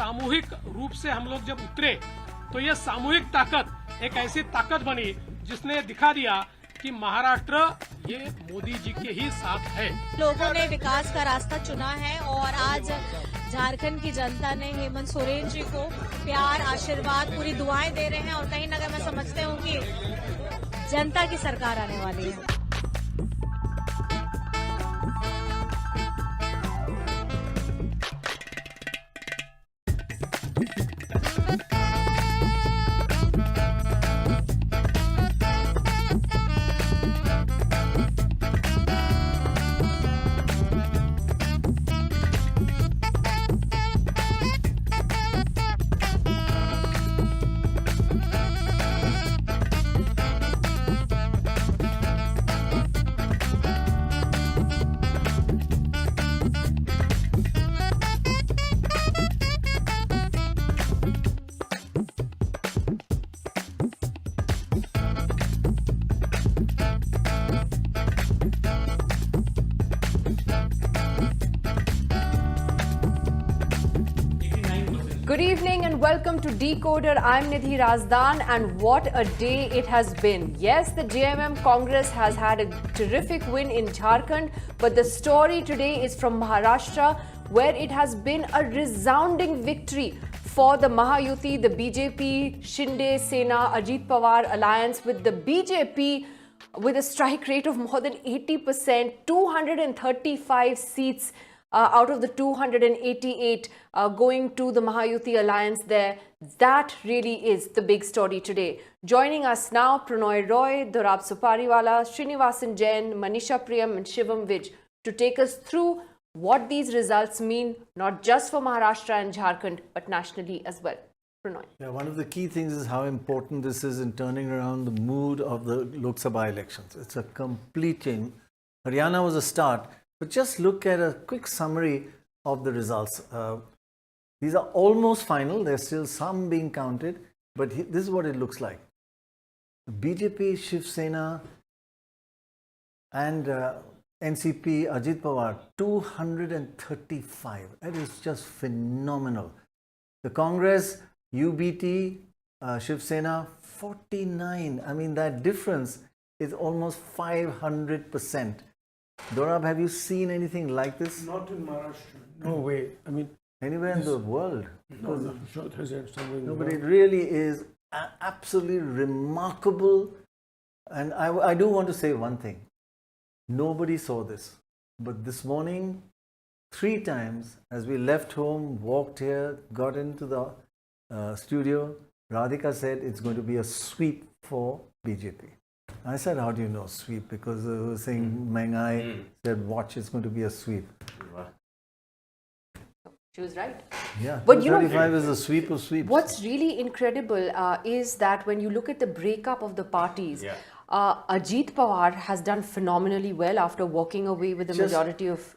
सामूहिक रूप से हम लोग जब उतरे तो ये सामूहिक ताकत एक ऐसी ताकत बनी जिसने दिखा दिया कि महाराष्ट्र ये मोदी जी के ही साथ है। लोगों ने विकास का रास्ता चुना है और आज झारखंड की जनता ने हेमंत सोरेन जी को प्यार, आशीर्वाद, पूरी दुआएं दे रहे हैं और कहीं ना कहीं मैं समझते हूँ कि जनता की सरकार आने वाली है। Good evening and welcome to deKoder. I'm Nidhi Razdan, and what a day it has been. Yes, the JMM Congress has had a terrific win in Jharkhand, but the story today is from Maharashtra, where it has been a resounding victory for the Mahayuti, the BJP, Shinde Sena, Ajit Pawar alliance, with the BJP with a strike rate of more than 80%, 235 seats out of the 288 going to the Mahayuti alliance there. That really is the big story today. Joining us now, Pranoy Roy, Dorab Supariwala, Srinivasan Jain, Manisha Priyam and Shivam Vij to take us through what these results mean, not just for Maharashtra and Jharkhand, but nationally as well. Pranoy. Yeah, one of the key things is how important this is in turning around the mood of the Lok Sabha elections. It's a complete change. Haryana was a start. But just look at a quick summary of the results. These are almost final. There's still some being counted. But this is what it looks like. BJP, Shiv Sena and NCP, Ajit Pawar, 235. That is just phenomenal. The Congress, UBT, Shiv Sena, 49. I mean, that difference is almost 500%. Dorab, have you seen anything like this? Not in Maharashtra. No way. I mean, anywhere in the world? no, I'm sure there's somewhere in the No, but it world. really is absolutely remarkable. And I do want to say one thing. Nobody saw this. But this morning, 3 times, as we left home, walked here, got into the studio, Radhika said it's going to be a sweep for BJP. I said, how do you know sweep? Because they were saying Mengai said, watch, it's going to be a sweep. She was right. Yeah, But you know, 35 is a sweep of sweeps. what's really incredible is that when you look at the breakup of the parties, Ajit Pawar has done phenomenally well after walking away with the majority of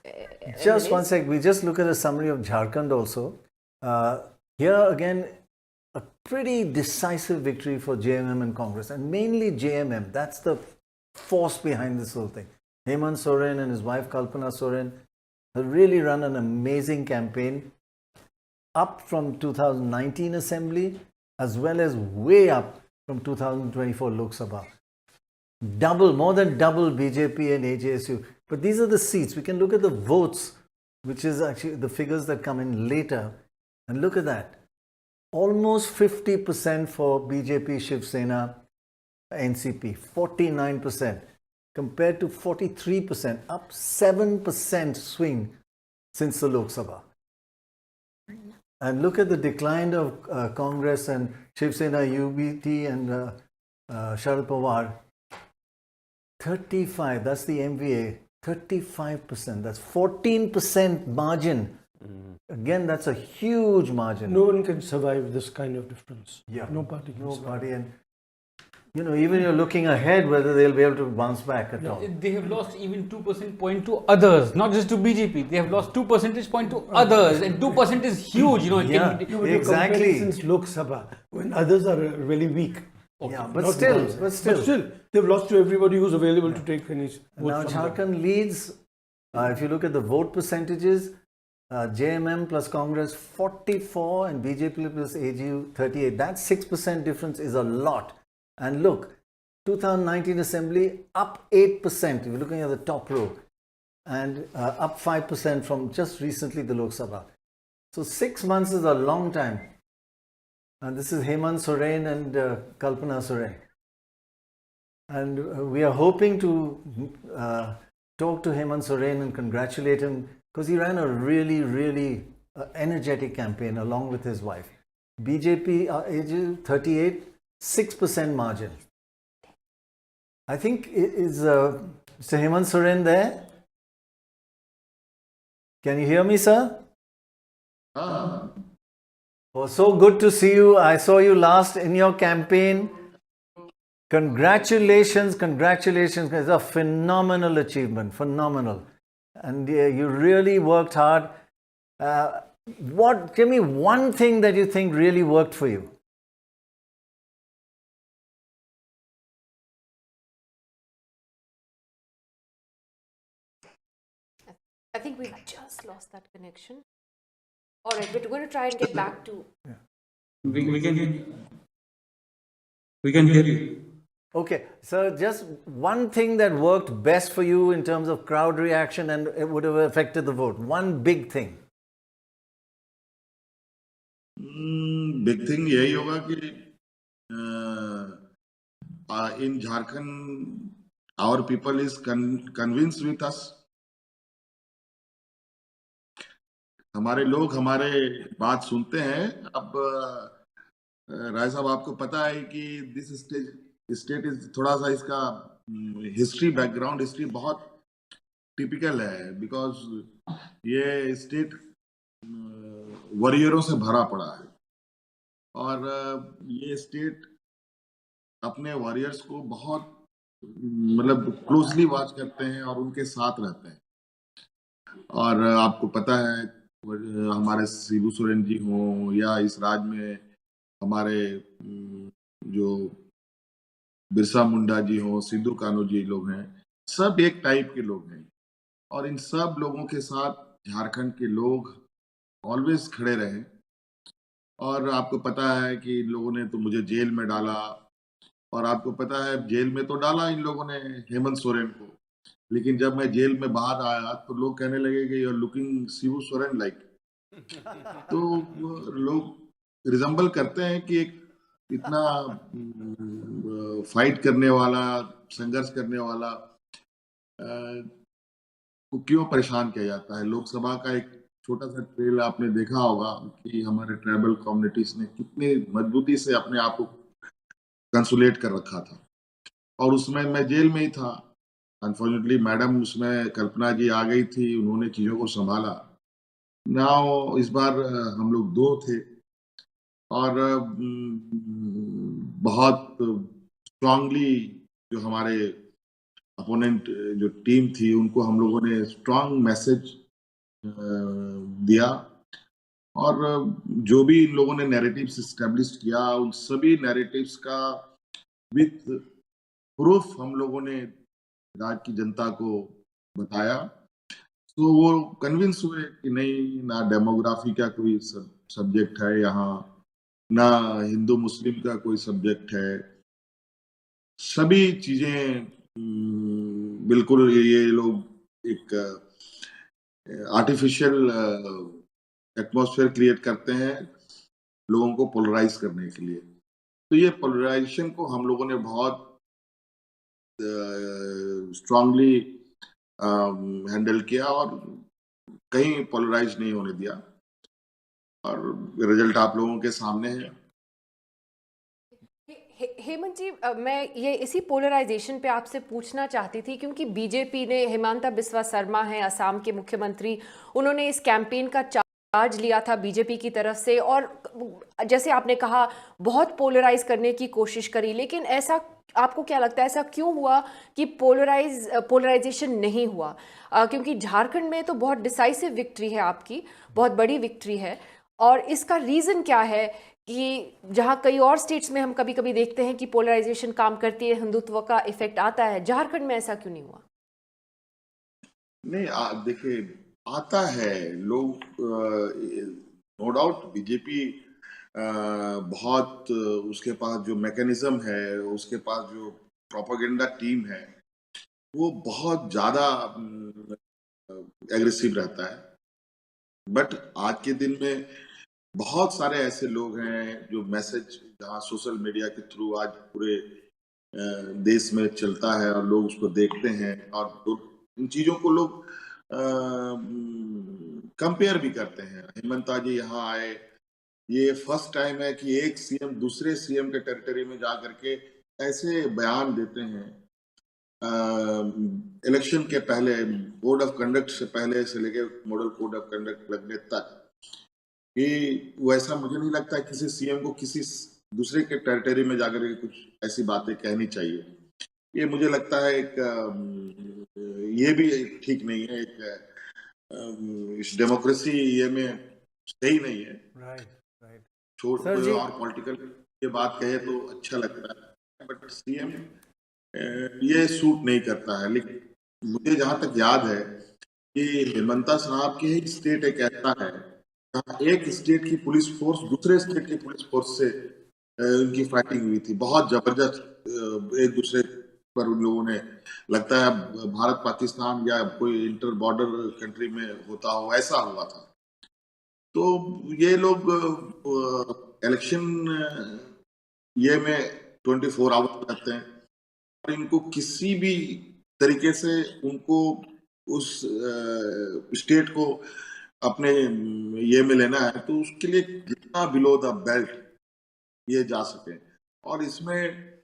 Just MLAs. one sec, we just look at a summary of Jharkhand also. Here again, a pretty decisive victory for JMM and Congress, and mainly JMM. That's the force behind this whole thing. Hemant Soren and his wife Kalpana Soren have really run an amazing campaign, up from 2019 Assembly as well as way up from 2024 Lok Sabha. More than double BJP and AJSU. But these are the seats. We can look at the votes, which is actually the figures that come in later. And look at that. Almost 50% for BJP, Shiv Sena, NCP. 49% compared to 43%. Up 7% swing since the Lok Sabha. And look at the decline of Congress and Shiv Sena, UBT and Sharad Pawar. 35, that's the MVA, 35%, that's 14% margin. Again, that's a huge margin. No one can survive this kind of difference. Yeah. No party can survive. Nobody, and you know, even you're looking ahead whether they'll be able to bounce back at all. They have lost even 2 percentage point to others, not just to BJP. They have lost 2 percentage point to others, and 2% is huge. You know, Yeah. No, but you're Exactly. comparing since Lok Sabha, when others are really weak. Yeah, but Not still, because- but still. they've lost to everybody who's available to take any votes Now from them. Jharkhand leads. If you look at the vote percentages, JMM plus Congress 44 and BJP plus AGU 38. That 6% difference is a lot. And look, 2019 Assembly up 8%, if you're looking at the top row, and up 5% from just recently the Lok Sabha. So 6 months is a long time. And this is Hemant Soren and Kalpana Soren. And we are hoping to talk to Hemant Soren and congratulate him because he ran a really, really energetic campaign along with his wife. BJP age 38, 6% margin. I think is Mr. Hemant Soren there? Can you hear me, sir? Oh, so good to see you. I saw you last in your campaign. Congratulations, congratulations. It's a phenomenal achievement, phenomenal. And you really worked hard. Give me one thing that you think really worked for you. I think we just lost that connection. All right, we're going to try and get back to... We can hear you. Okay, so just one thing that worked best for you in terms of crowd reaction and it would have affected the vote. One big thing. Big thing यही होगा कि in Jharkhand our people is convinced with us. हमारे लोग हमारे बात सुनते हैं. अब राय साहब आपको पता है कि दिस स्टेट इज थोड़ा सा इसका हिस्ट्री बैकग्राउंड हिस्ट्री बहुत टिपिकल है बिकॉज ये स्टेट वॉरियरों से भरा पड़ा है और ये स्टेट अपने वॉरियर्स को बहुत मतलब क्लोजली वॉच करते हैं और उनके साथ रहते हैं. और आपको पता है हमारे शिबू सोरेन जी हों या इस राज्य में हमारे जो बिरसा मुंडा जी हों, सिद्धू कान्हू जी लोग हैं, सब एक टाइप के लोग हैं और इन सब लोगों के साथ झारखंड के लोग ऑलवेज खड़े रहे. और आपको पता है कि इन लोगों ने तो मुझे जेल में डाला और आपको पता है जेल में तो डाला इन लोगों ने हेमंत सोरेन को, लेकिन जब मैं जेल में बाहर आया तो लोग कहने लगे कि you are looking Shibu Soren like. तो लोग रिजेंबल करते हैं कि एक इतना फाइट करने वाला, संघर्ष करने वाला को क्यों परेशान किया जाता है. लोकसभा का एक छोटा सा ट्रेल आपने देखा होगा कि हमारे ट्राइबल कम्युनिटीज ने कितनी मजबूती से अपने आप को कंसुलेट कर रखा था और उसमें मैं जेल में ही था. अनफॉर्चुनेटली मैडम उसमें कल्पना जी आ गई थी, उन्होंने चीज़ों को संभाला. नाउ इस बार हम लोग 2 थे और बहुत स्ट्रांगली जो हमारे अपोनेंट जो टीम थी उनको हम लोगों ने स्ट्रांग मैसेज दिया और जो भी इन लोगों ने नैरेटिव्स एस्टेब्लिश किया उन सभी नैरेटिव्स का विथ प्रूफ हम लोगों ने राज्य की जनता को बताया. तो वो कन्विंस हुए कि नहीं, ना डेमोग्राफी का कोई सब्जेक्ट है यहाँ, ना हिंदू मुस्लिम का कोई सब्जेक्ट है. सभी चीजें बिल्कुल ये लोग एक आर्टिफिशियल एटमॉस्फेयर क्रिएट करते हैं लोगों को पोलराइज करने के लिए. तो ये पोलराइजेशन को हम लोगों ने बहुत स्ट्रांगली हैंडल किया और कहीं पोलराइज नहीं होने दिया और रिजल्ट आप लोगों के सामने है. हेमंत जी, मैं ये इसी पोलराइजेशन पे आपसे पूछना चाहती थी क्योंकि बीजेपी ने हिमांता बिस्वा शर्मा हैं असम के मुख्यमंत्री, उन्होंने इस कैंपेन का चार्ज लिया था बीजेपी की तरफ से और जैसे आपने कहा बहुत पोलराइज करने की कोशिश करी. लेकिन ऐसा आपको क्या लगता है ऐसा क्यों हुआ कि पोलराइजेशन नहीं हुआ? क्योंकि झारखंड में तो बहुत डिसाइसिव विक्ट्री है आपकी, बहुत बड़ी विक्ट्री है और इसका रीज़न क्या है कि जहां कई और स्टेट्स में हम कभी कभी देखते हैं कि पोलराइजेशन काम करती है, हिंदुत्व का इफेक्ट आता है, झारखंड में ऐसा क्यों नहीं हुआ? नहीं देखिए आता है लोग, नो डाउट बीजेपी बहुत उसके पास जो मैकेनिज्म है, उसके पास जो प्रोपागेंडा टीम है, वो बहुत ज्यादा एग्रेसिव रहता है। बट आज के दिन में बहुत सारे ऐसे लोग हैं जो मैसेज जहाँ सोशल मीडिया के थ्रू आज पूरे देश में चलता है और लोग उसको देखते हैं, और इन चीजों को लोग कंपेयर भी करते हैं। हेमंत जी यहाँ आए, ये फर्स्ट टाइम है कि एक सीएम दूसरे सीएम के टेरिटरी में जा करके ऐसे बयान देते हैं, इलेक्शन के पहले, कोड ऑफ कंडक्ट से पहले से लेके मॉडल कोड ऑफ कंडक्ट लगने तक, कि वैसा मुझे नहीं लगता है किसी सीएम को किसी दूसरे के टेरिटरी में जाकर के कुछ ऐसी बातें कहनी चाहिए। ये मुझे लगता है एक ये भी ठीक नहीं है, एक इस डेमोक्रेसी ये में सही नहीं है। Right. छोड़ सर कोई जी, और पॉलिटिकल ये बात कहे तो अच्छा लगता है, बट सीएम ये सूट नहीं करता है। लेकिन मुझे जहां तक याद है कि हेमंता साहब के ही स्टेट एक ऐसा है जहाँ एक स्टेट की पुलिस फोर्स दूसरे स्टेट की पुलिस फोर्स से उनकी फाइटिंग हुई थी, बहुत जबरदस्त। एक दूसरे पर उन लोगों ने, लगता है भारत पाकिस्तान या कोई इंटर बॉर्डर कंट्री में होता हो, ऐसा हुआ था। तो ये लोग इलेक्शन ये में 24 आवर्स रहते हैं, और इनको किसी भी तरीके से उनको उस स्टेट को अपने ये में लेना है, तो उसके लिए जितना बिलो द बेल्ट ये जा सके। और इसमें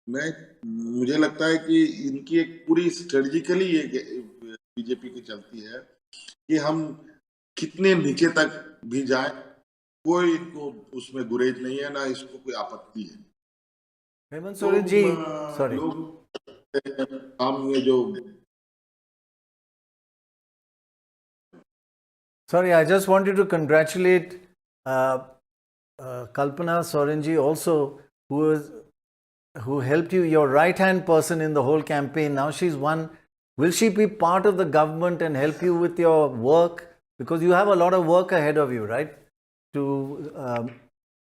मैं मुझे लगता है कि इनकी एक पूरी स्ट्रेटजिकली ये बीजेपी की चलती है कि हम कितने नीचे तक भी जाए, कोई इनको उसमें गुरेज नहीं है, ना इसको कोई आपत्ति है। Hemant तो Soren ji, sorry. लोग काम में जो Sorry, I just wanted to congratulate Kalpana Sorenji also, who helped you, your right-hand person in the whole campaign. Now she's won. Will she be part of the government and help you with your work? Because you have a lot of work ahead of you, right? To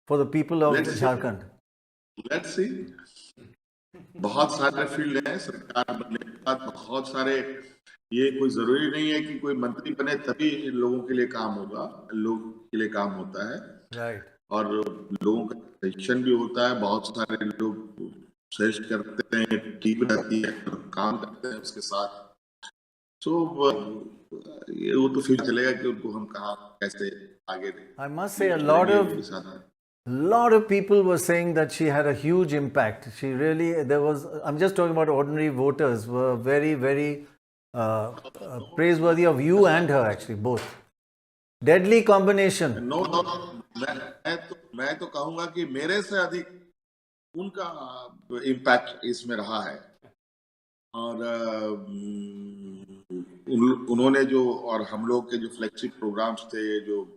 for the people of Let's see. Jharkhand. Let's see, बहुत सारे field हैं सरकार बनने के बाद, बहुत सारे, ये कोई जरूरी नहीं है कि कोई मंत्री बने तभी इन लोगों के लिए काम होगा, लोगों के लिए काम होता है। Right. और लोगों का सजेशन भी होता है, बहुत सारे लोग सजेस्ट करते हैं, टीम रहती है, काम करते हैं उसके साथ। सो ये वो तो फिर चलेगा कि उनको हम कहाँ कैसे आगे I must say a lot of people were saying that she had a huge impact. She really, I'm just talking about ordinary voters, were very, very praiseworthy of you and her, actually, both. Deadly combination. No doubt, मैं तो कहूंगा कि मेरे से अधिक उनका impact इसमें रहा है। और उन्होंने जो, और हम लोग के जो फ्लैगशिप प्रोग्राम्स थे, जो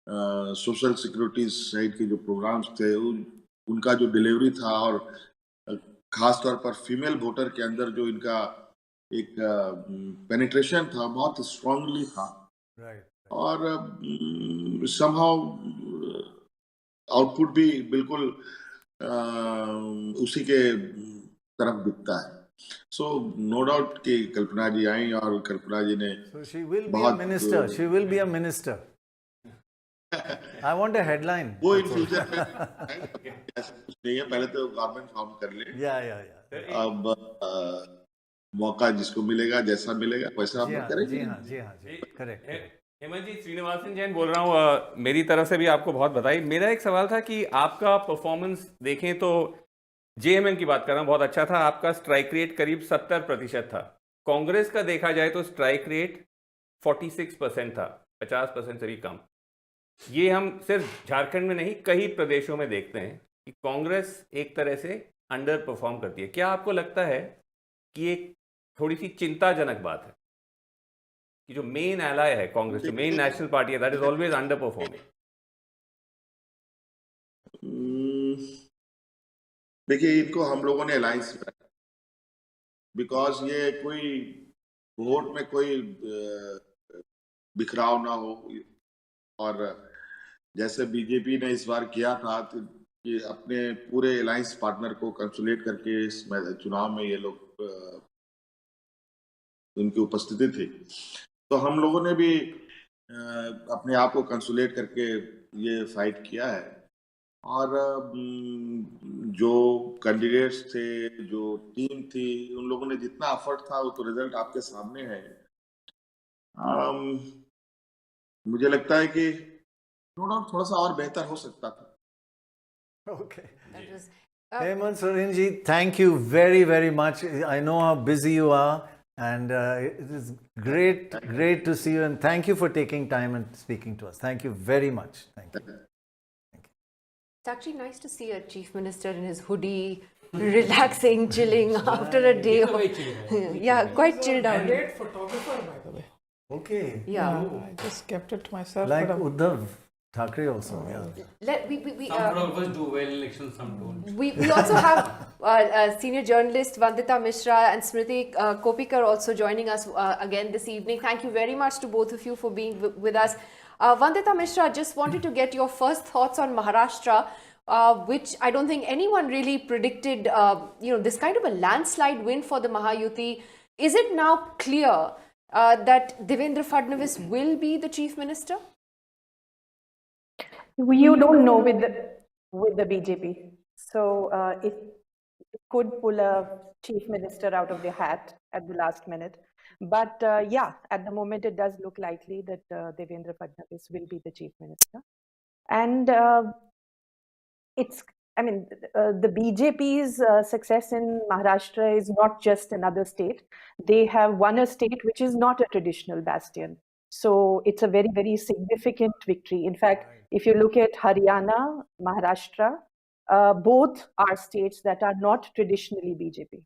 सोशल सिक्योरिटी साइड के जो प्रोग्राम्स थे, उनका जो डिलीवरी था, और खास तौर पर फीमेल वोटर के अंदर जो इनका एक पेनिट्रेशन था, बहुत स्ट्रांगली था। Right. और समहाउ आउटपुट भी बिल्कुल उसी के तरफ दिखता है। सो नो डाउट कि कल्पना जी आई, और कल्पना जी ने So she will be a minister. She will be a minister. I want a headline. वो इन फ्यूचर में ऐसा कुछ नहीं है, पहले तो गवर्नमेंट फॉर्म कर ले। Yeah. अब मौका जिसको मिलेगा, जैसा मिलेगा वैसा हम करेंगे। जी हाँ, करेक्ट। हेमंत जी, श्रीनिवासन जैन बोल रहा हूँ। मेरी तरफ से भी आपको बहुत बधाई। मेरा एक सवाल था कि आपका परफॉर्मेंस देखें तो जेएमएम की बात कर रहा हूँ, बहुत अच्छा था। आपका स्ट्राइक रेट करीब 70% था। कांग्रेस का देखा जाए तो स्ट्राइक रेट 46% था, 50% से भी कम। ये हम सिर्फ झारखंड में नहीं, कई प्रदेशों में देखते हैं कि कांग्रेस एक तरह से अंडर परफॉर्म करती है। क्या आपको लगता है कि एक थोड़ी सी चिंताजनक बात है कि जो मेन एलाय है कांग्रेस, जो मेन नेशनल पार्टी है, that is always under performing? देखिए, इनको हम लोगों ने अलायंस में, बिकॉज ये कोई वोट में कोई बिखराव ना हो। और जैसे बीजेपी ने इस बार किया था कि अपने पूरे अलायंस पार्टनर को कंसोलिडेट करके इस चुनाव में ये लोग उनकी उपस्थिति थी, तो हम लोगों ने भी अपने आप को कंसोलिडेट करके ये फाइट किया है। और जो कैंडिडेट्स थे, जो टीम थी, उन लोगों ने जितना एफर्ट था वो तो रिजल्ट आपके सामने है। मुझे लगता है कि थोड़ा सा और बेहतर हो सकता था। Okay. That was, Hemant Sorenji, thank you very, very much. I know how busy you are, and it is great to see you. And thank you for taking time and speaking to us. Thank you very much. Thank you. it's actually nice to see a chief minister in his hoodie, relaxing, chilling after a day of, yeah, quite chilled out. Great photographer, by the way. Okay. Yeah. I just kept it myself. Like but, Uddhav Thackeray also. Yeah. Some photographers do well elections, some don't. We also have senior journalist Vandita Mishra and Smriti Kopikar also joining us again this evening. Thank you very much to both of you for being with us. Vandita Mishra, just wanted to get your first thoughts on Maharashtra, which I don't think anyone really predicted, this kind of a landslide win for the Mahayuti. Is it now clear that Devendra Fadnavis will be the chief minister? You don't know with the BJP. So it could pull a chief minister out of the hat at the last minute. But yeah, at the moment it does look likely that Devendra Fadnavis will be the chief minister. And the BJP's success in Maharashtra is not just another state. They have won a state which is not a traditional bastion. So it's a very, very significant victory. In fact, if you look at Haryana, Maharashtra, both are states that are not traditionally BJP.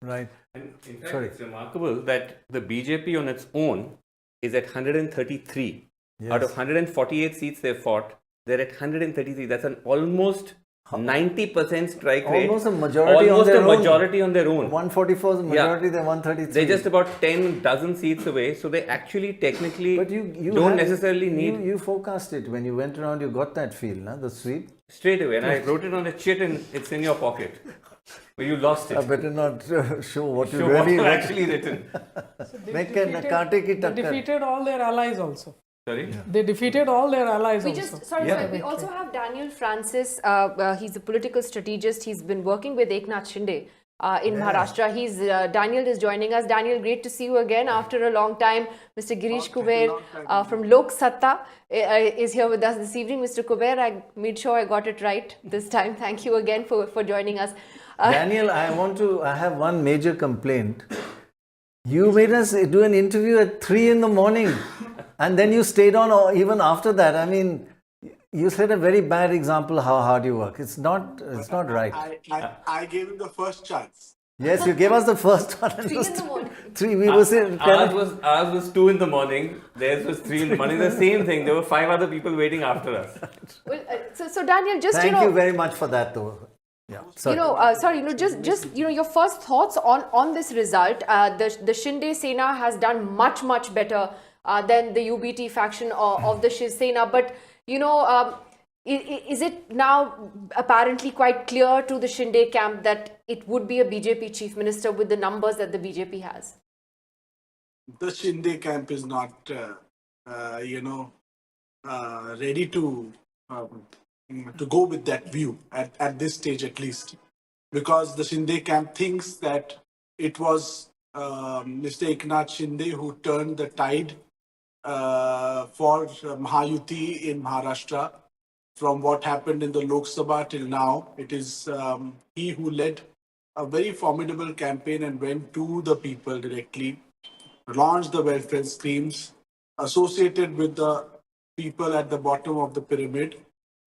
Right. And in fact, Sorry. it's remarkable that the BJP on its own is at 133. Yes. Out of 148 seats they fought, they're at 133. That's an almost 90% strike rate. Almost a majority Almost on their a own. majority on their own. 144 is the majority, they're 133. They're just about 10 dozen seats away, so they actually technically But you don't had- necessarily need You forecast it when you went around. You got that feel, na? The sweep. straight away. And I wrote it on a chit and it's in your pocket. But you lost it. I better not show what you Show what really you wrote. actually written. मैं कहना कांटे की they टक्कर. defeated all their allies also. Sorry? They defeated all their allies We also. just sorry, Yeah. sorry, we also have Daniel Francis. He's a political strategist. He's been working with Eknath Shinde in Maharashtra. Daniel is joining us. Daniel, great to see you again after a long time. Mr. Girish Kuber from Lok Satta is here with us this evening. Mr. Kuber, I made sure I got it right this time. Thank you again for joining us. Daniel, I have one major complaint. You made us do an interview at 3 in the morning and then you stayed on even after that. I mean, you set a very bad example how hard you work. It's not right. I gave him the first chance. Yes, you gave us the first one. 3 in the morning. 3, we were saying. Ours was 2 in the morning. Theirs was 3 in the morning. The same thing. There were 5 other people waiting after us. Well, so Daniel, just Thank you very much for that, though. Yeah. Sorry. just your first thoughts on this result. The Shinde Sena has done much better than the UBT faction of the Shiv Sena. But is it now apparently quite clear to the Shinde camp that it would be a BJP chief minister with the numbers that the BJP has? The Shinde camp is not, ready to go with that view at this stage at least, because the Shinde camp thinks that it was Mr. Eknath Shinde who turned the tide for Mahayuti in Maharashtra. From what happened in the Lok Sabha till now, it is he who led a very formidable campaign and went to the people directly, launched the welfare schemes associated with the people at the bottom of the pyramid,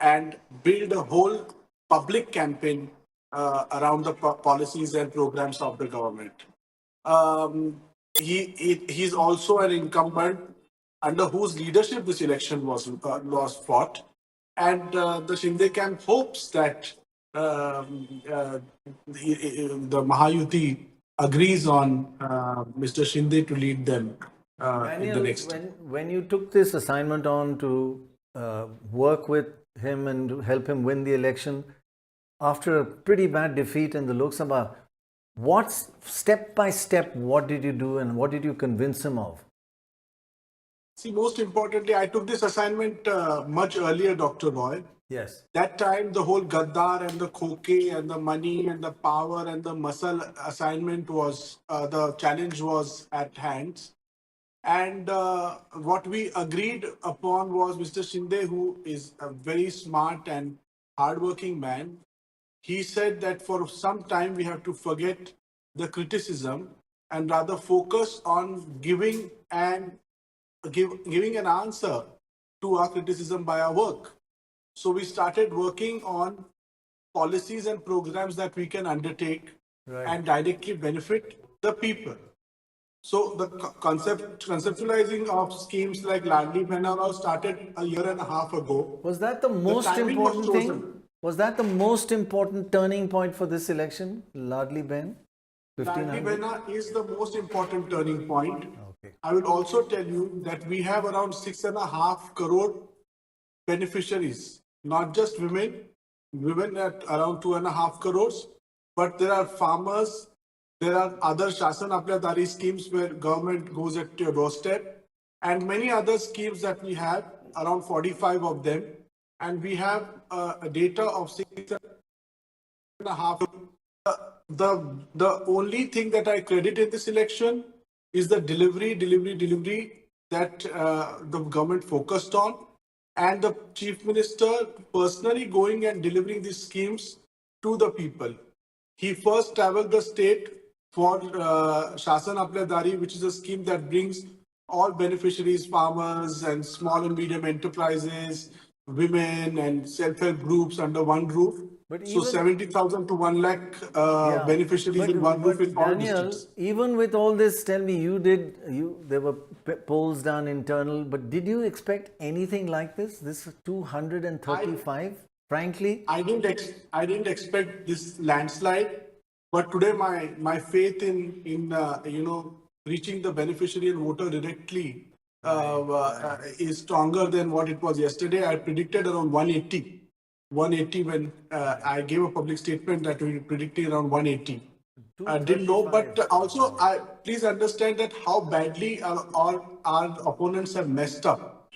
and build a whole public campaign around the policies and programs of the government. He's also an incumbent under whose leadership this election was fought. And the Shinde camp hopes that the Mahayuti agrees on Mr. Shinde to lead them in the Daniel, next. when you took this assignment on to work with him and to help him win the election, after a pretty bad defeat in the Lok Sabha, what's step by step, what did you do and what did you convince him of? See, most importantly, I took this assignment much earlier, Dr. Roy. Yes. That time, the whole Gaddar and the Khoke and the money and the power and the muscle assignment was, the challenge was at hand. And what we agreed upon was Mr. Shinde, who is a very smart and hardworking man. He said that for some time we have to forget the criticism and rather focus on giving an answer to our criticism by our work. So we started working on policies and programs that we can undertake and directly benefit the people. So the conceptualizing of schemes like Ladli Behna started a year and a half ago. Was that the most timing was important chosen. thing? Was that the most important turning point for this election? Ladli Behn? Ladli 1500? Behna is the most important turning point. Okay. I will also tell you that we have around 6.5 crore beneficiaries, not just women at around 2.5 crores, but there are farmers, there are other Shasan Apladari schemes where government goes at your doorstep, and many other schemes that we have, around 45 of them, and we have a data of 6.5. The only thing that I credit in this election is the delivery that the government focused on, and the Chief Minister personally going and delivering these schemes to the people. He first traveled the state for Shasan Apladari, which is a scheme that brings all beneficiaries, farmers and small and medium enterprises, women and self-help groups under one roof. But So even- 70,000 to 1 lakh Yeah. beneficiaries in one roof in all Daniel, districts. even with all this, tell me, there were polls done internal, but did you expect anything like this? This 235, frankly? I didn't expect this landslide, but today my faith in reaching the beneficiary and voter directly is stronger than what it was yesterday. I predicted around 180 when I gave a public statement that we predicted around 180. I didn't know, but also please understand that how badly our opponents have messed up.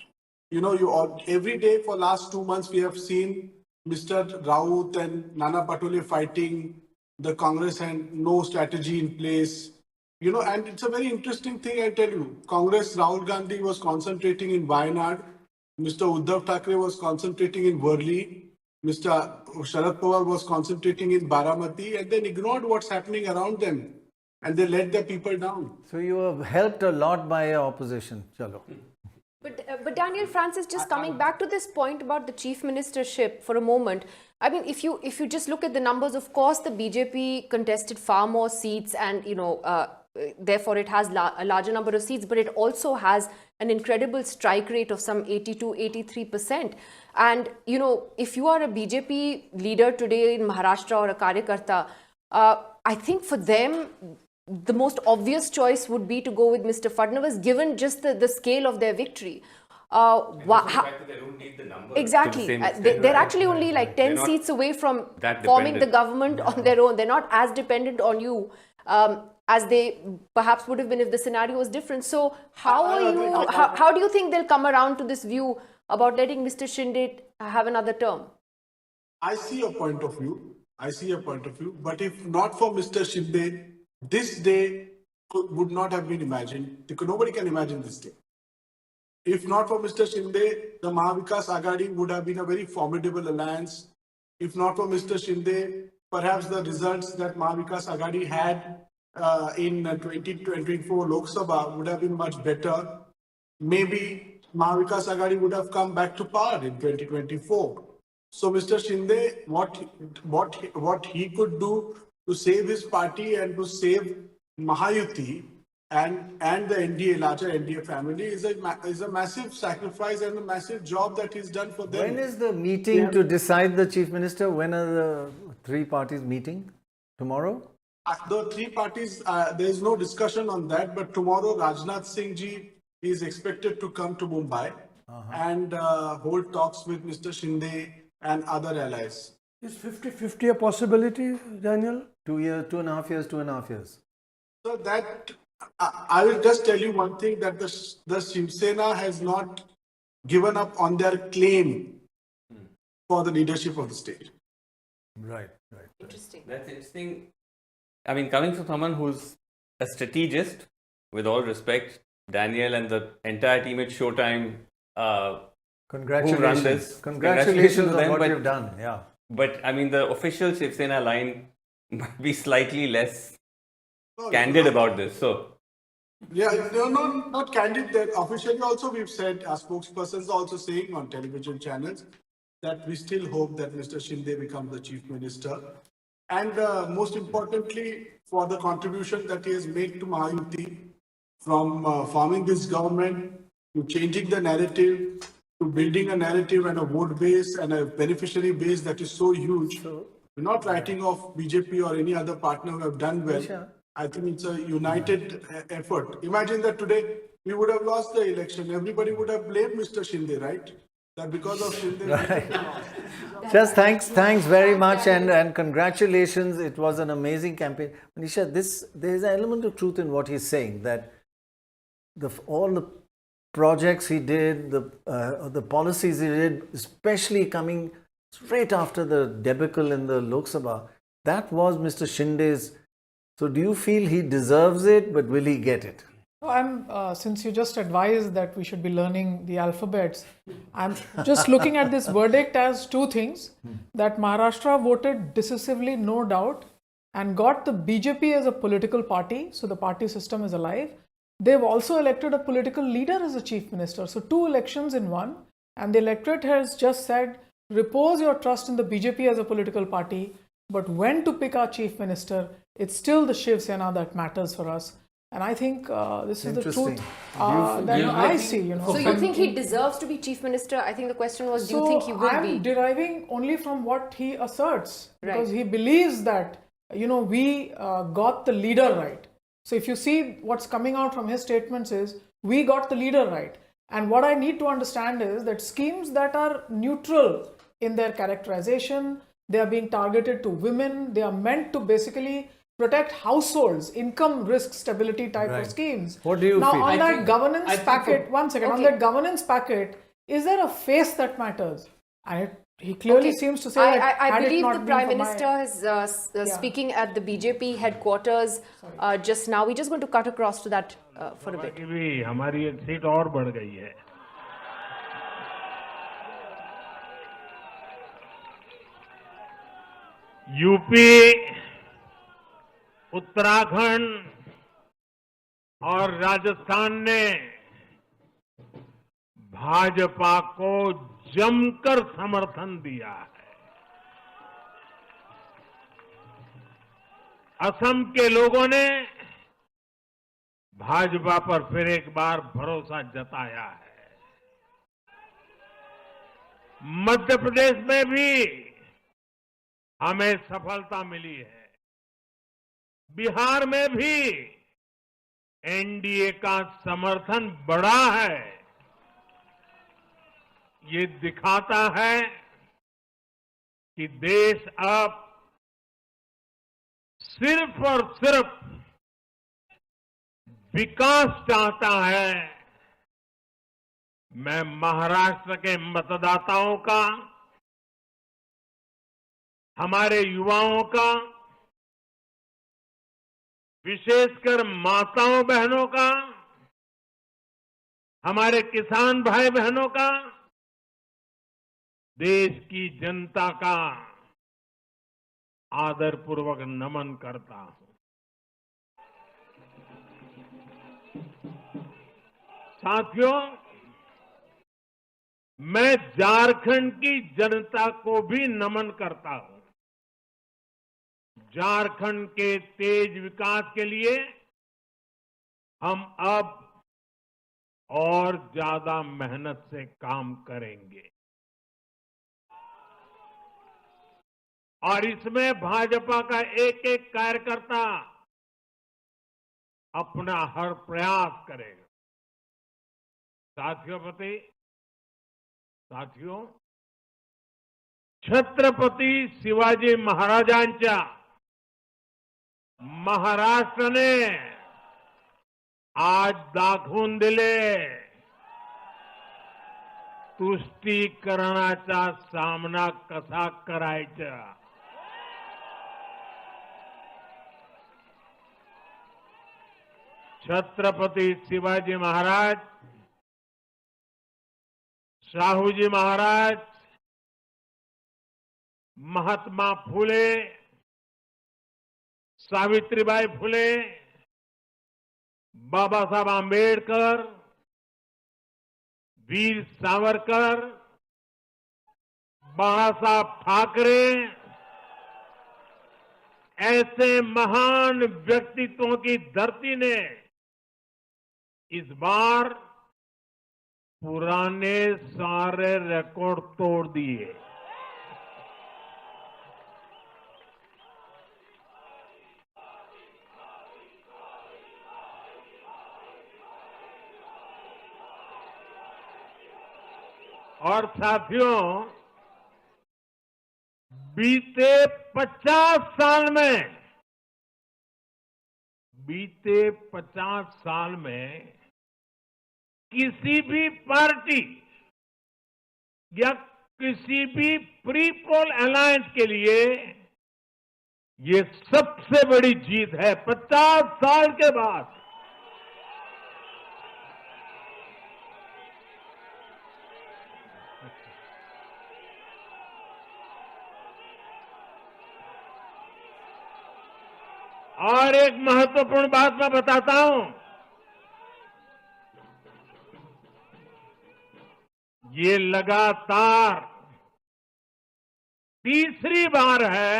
Every day for last 2 months we have seen Mr. Raut and Nana Patole fighting the Congress and no strategy in place. And it's a very interesting thing, I tell you. Congress, Rahul Gandhi was concentrating in Wayanad. Mr. Uddhav Thackeray was concentrating in Worli. Mr. Sharad Pawar was concentrating in Baramati, and then ignored what's happening around them. And they let the people down. So you have helped a lot by your opposition. Chalo. But Daniel Francis, just coming back to this point about the chief ministership for a moment. I mean, if you just look at the numbers, of course, the BJP contested far more seats, and therefore it has a larger number of seats. But it also has an incredible strike rate of some 82-83%. And if you are a BJP leader today in Maharashtra or a Karyakarta, I think for them, the most obvious choice would be to go with Mr. Fadnavis, given just the scale of their victory. Exactly. They're actually only like 10 seats away from forming the government on their own. They're not as dependent on you as they perhaps would have been if the scenario was different. So how do you think they'll come around to this view about letting Mr. Shinde have another term? I see a point of view. But if not for Mr. Shinde, this day would not have been imagined. Nobody can imagine this day. If not for Mr. Shinde, the Mahavikas Agadi would have been a very formidable alliance. If not for Mr. Shinde, perhaps the results that Mahavikas Agadi had in 2024 Lok Sabha would have been much better. Maybe Mahavikas Agadi would have come back to power in 2024. So Mr. Shinde, what he could do to save his party and to save Mahayuti and the NDA, larger NDA family is a massive sacrifice and a massive job that he's done for them. When is the meeting to decide the chief minister? When are the three parties meeting? Tomorrow? The three parties, there is no discussion on that, but tomorrow Rajnath Singh ji he is expected to come to Mumbai and hold talks with Mr. Shinde and other allies. Is 50-50 a possibility, Daniel? 2 years, 2.5 years, 2.5 years. So that I will just tell you one thing, that the Shiv Sena has not given up on their claim for the leadership of the state. Right. Interesting. That's interesting. I mean, coming from someone who's a strategist, with all respect, Daniel and the entire team at Showtime, Congratulations. who run this. Congratulations to on them, what but, you've done. Yeah. But I mean, the official Shiv Sena line might be slightly less No, candid about this. So, yeah, no, not candid. That officially also we've said, our spokespersons are also saying on television channels that we still hope that Mr. Shinde becomes the chief minister. And most importantly, for the contribution that he has made to Mahayuti, from forming this government to changing the narrative, to building a narrative and a vote base and a beneficiary base that is so huge. We're not writing off BJP or any other partner who have done well. Sure. I think it's a united effort. Imagine that today we would have lost the election. Everybody would have blamed Mr. Shinde, right? That because of Shinde, we lost. Just thanks very much, and congratulations. It was an amazing campaign. Manisha, there is an element of truth in what he's saying, that all the projects he did, the policies he did, especially coming straight after the debacle in the Lok Sabha, that was Mr. Shinde's. So do you feel he deserves it, but will he get it? Since you just advised that we should be learning the alphabets, I'm just looking at this verdict as two things. That Maharashtra voted decisively, no doubt, and got the BJP as a political party, so the party system is alive. They've also elected a political leader as a chief minister. So 2 elections in one, and the electorate has just said, repose your trust in the BJP as a political party, but when to pick our chief minister, it's still the Shiv Sena that matters for us. And I think this is the truth that I see. So you think he deserves to be chief minister? I think the question was, do you think he will be? I'm deriving only from what he asserts, because he believes that, we got the leader right. So if you see what's coming out from his statements is, we got the leader right. And what I need to understand is that schemes that are neutral in their characterization, they are being targeted to women, they are meant to basically protect households, income risk stability type of schemes. What do you now feel? on that governance packet, one second, on that governance packet, is there a face that matters? He clearly seems to say that I had it believe not the been Prime for Minister is speaking at the BJP headquarters just now. We're just going to cut across to that for a bit. हमारी एक seat और बढ़ गई है. UP, Uttarakhand और राजस्थान ने भाजपा को जमकर समर्थन दिया है. असम के लोगों ने भाजपा पर फिर एक बार भरोसा जताया है. मध्य प्रदेश में भी हमें सफलता मिली है. बिहार में भी एनडीए का समर्थन बढ़ा है. ये दिखाता है कि देश अब सिर्फ और सिर्फ विकास चाहता है. मैं महाराष्ट्र के मतदाताओं का, हमारे युवाओं का, विशेषकर माताओं बहनों का, हमारे किसान भाई बहनों का, देश की जनता का आदरपूर्वक नमन करता हूं. साथियों, मैं झारखंड की जनता को भी नमन करता हूं. झारखंड के तेज विकास के लिए हम अब और ज्यादा मेहनत से काम करेंगे और इसमें भाजपा का एक एक कार्यकर्ता अपना हर प्रयास करेगा. साथियों, छत्रपती शिवाजी महाराजांच्या महाराष्ट्राने आज दाखवून दिले तुष्टीकरणाचा सामना कसा करायचा. छत्रपती शिवाजी महाराज, शाहूजी महाराज, महात्मा फुले, सावित्रीबाई फुले, बाबासाहेब आंबेडकर, वीर सावरकर, बाळासाहेब ठाकरे, ऐसे महान व्यक्तित्वों की धरती ने इस बार पुराने सारे रिकॉर्ड तोड़ दिए. और साथियों, बीते 50 साल में किसी भी पार्टी या किसी भी प्री पोल अलायंस के लिए ये सबसे बड़ी जीत है 50 साल के बाद. और एक महत्वपूर्ण बात मैं बताता हूं. ये लगातार तीसरी बार है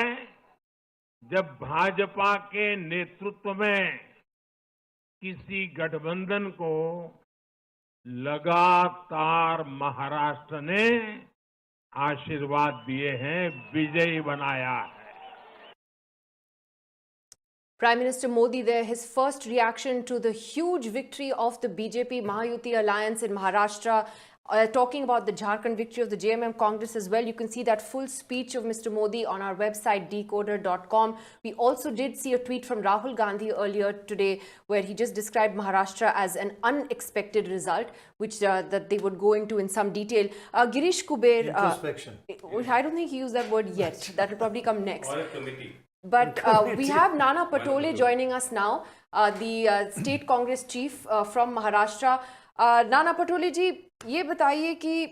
जब भाजपा के नेतृत्व में किसी गठबंधन को लगातार महाराष्ट्र ने आशीर्वाद दिए हैं, विजयी बनाया है. Prime Minister Modi there, his first reaction to the huge victory of the BJP Mahayuti alliance in Maharashtra, talking about the Jharkhand victory of the JMM Congress as well. You can see that full speech of Mr. Modi on our website deKoder.com. We also did see a tweet from Rahul Gandhi earlier today where he just described Maharashtra as an unexpected result, which that they would go into in some detail. Girish Kuber, introspection. I don't think he used that word yet. That will probably come next. Or a committee. But we have Nana Patole joining us now, the State Congress Chief from Maharashtra. Nana Patole ji, ये बताइए कि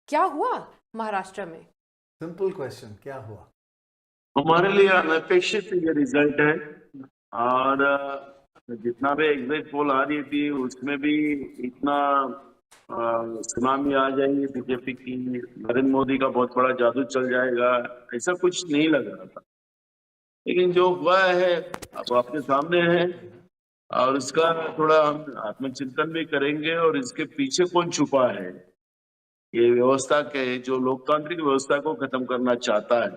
क्या हुआ महाराष्ट्र में? Simple question, क्या हुआ? हमारे लिए अनपेक्षित ये रिजल्ट है और जितना भी एग्जिट पोल आ रही थी उसमें भी इतना सुनामी आ जाएगी बीजेपी की, नरेंद्र मोदी का बहुत बड़ा जादू चल जाएगा, ऐसा कुछ नहीं लग रहा था. लेकिन जो हुआ है अब आपके सामने है और इसका थोड़ा हम आत्मचिंतन भी करेंगे और इसके पीछे कौन छुपा है, ये व्यवस्था के जो लोकतांत्रिक व्यवस्था को खत्म करना चाहता है,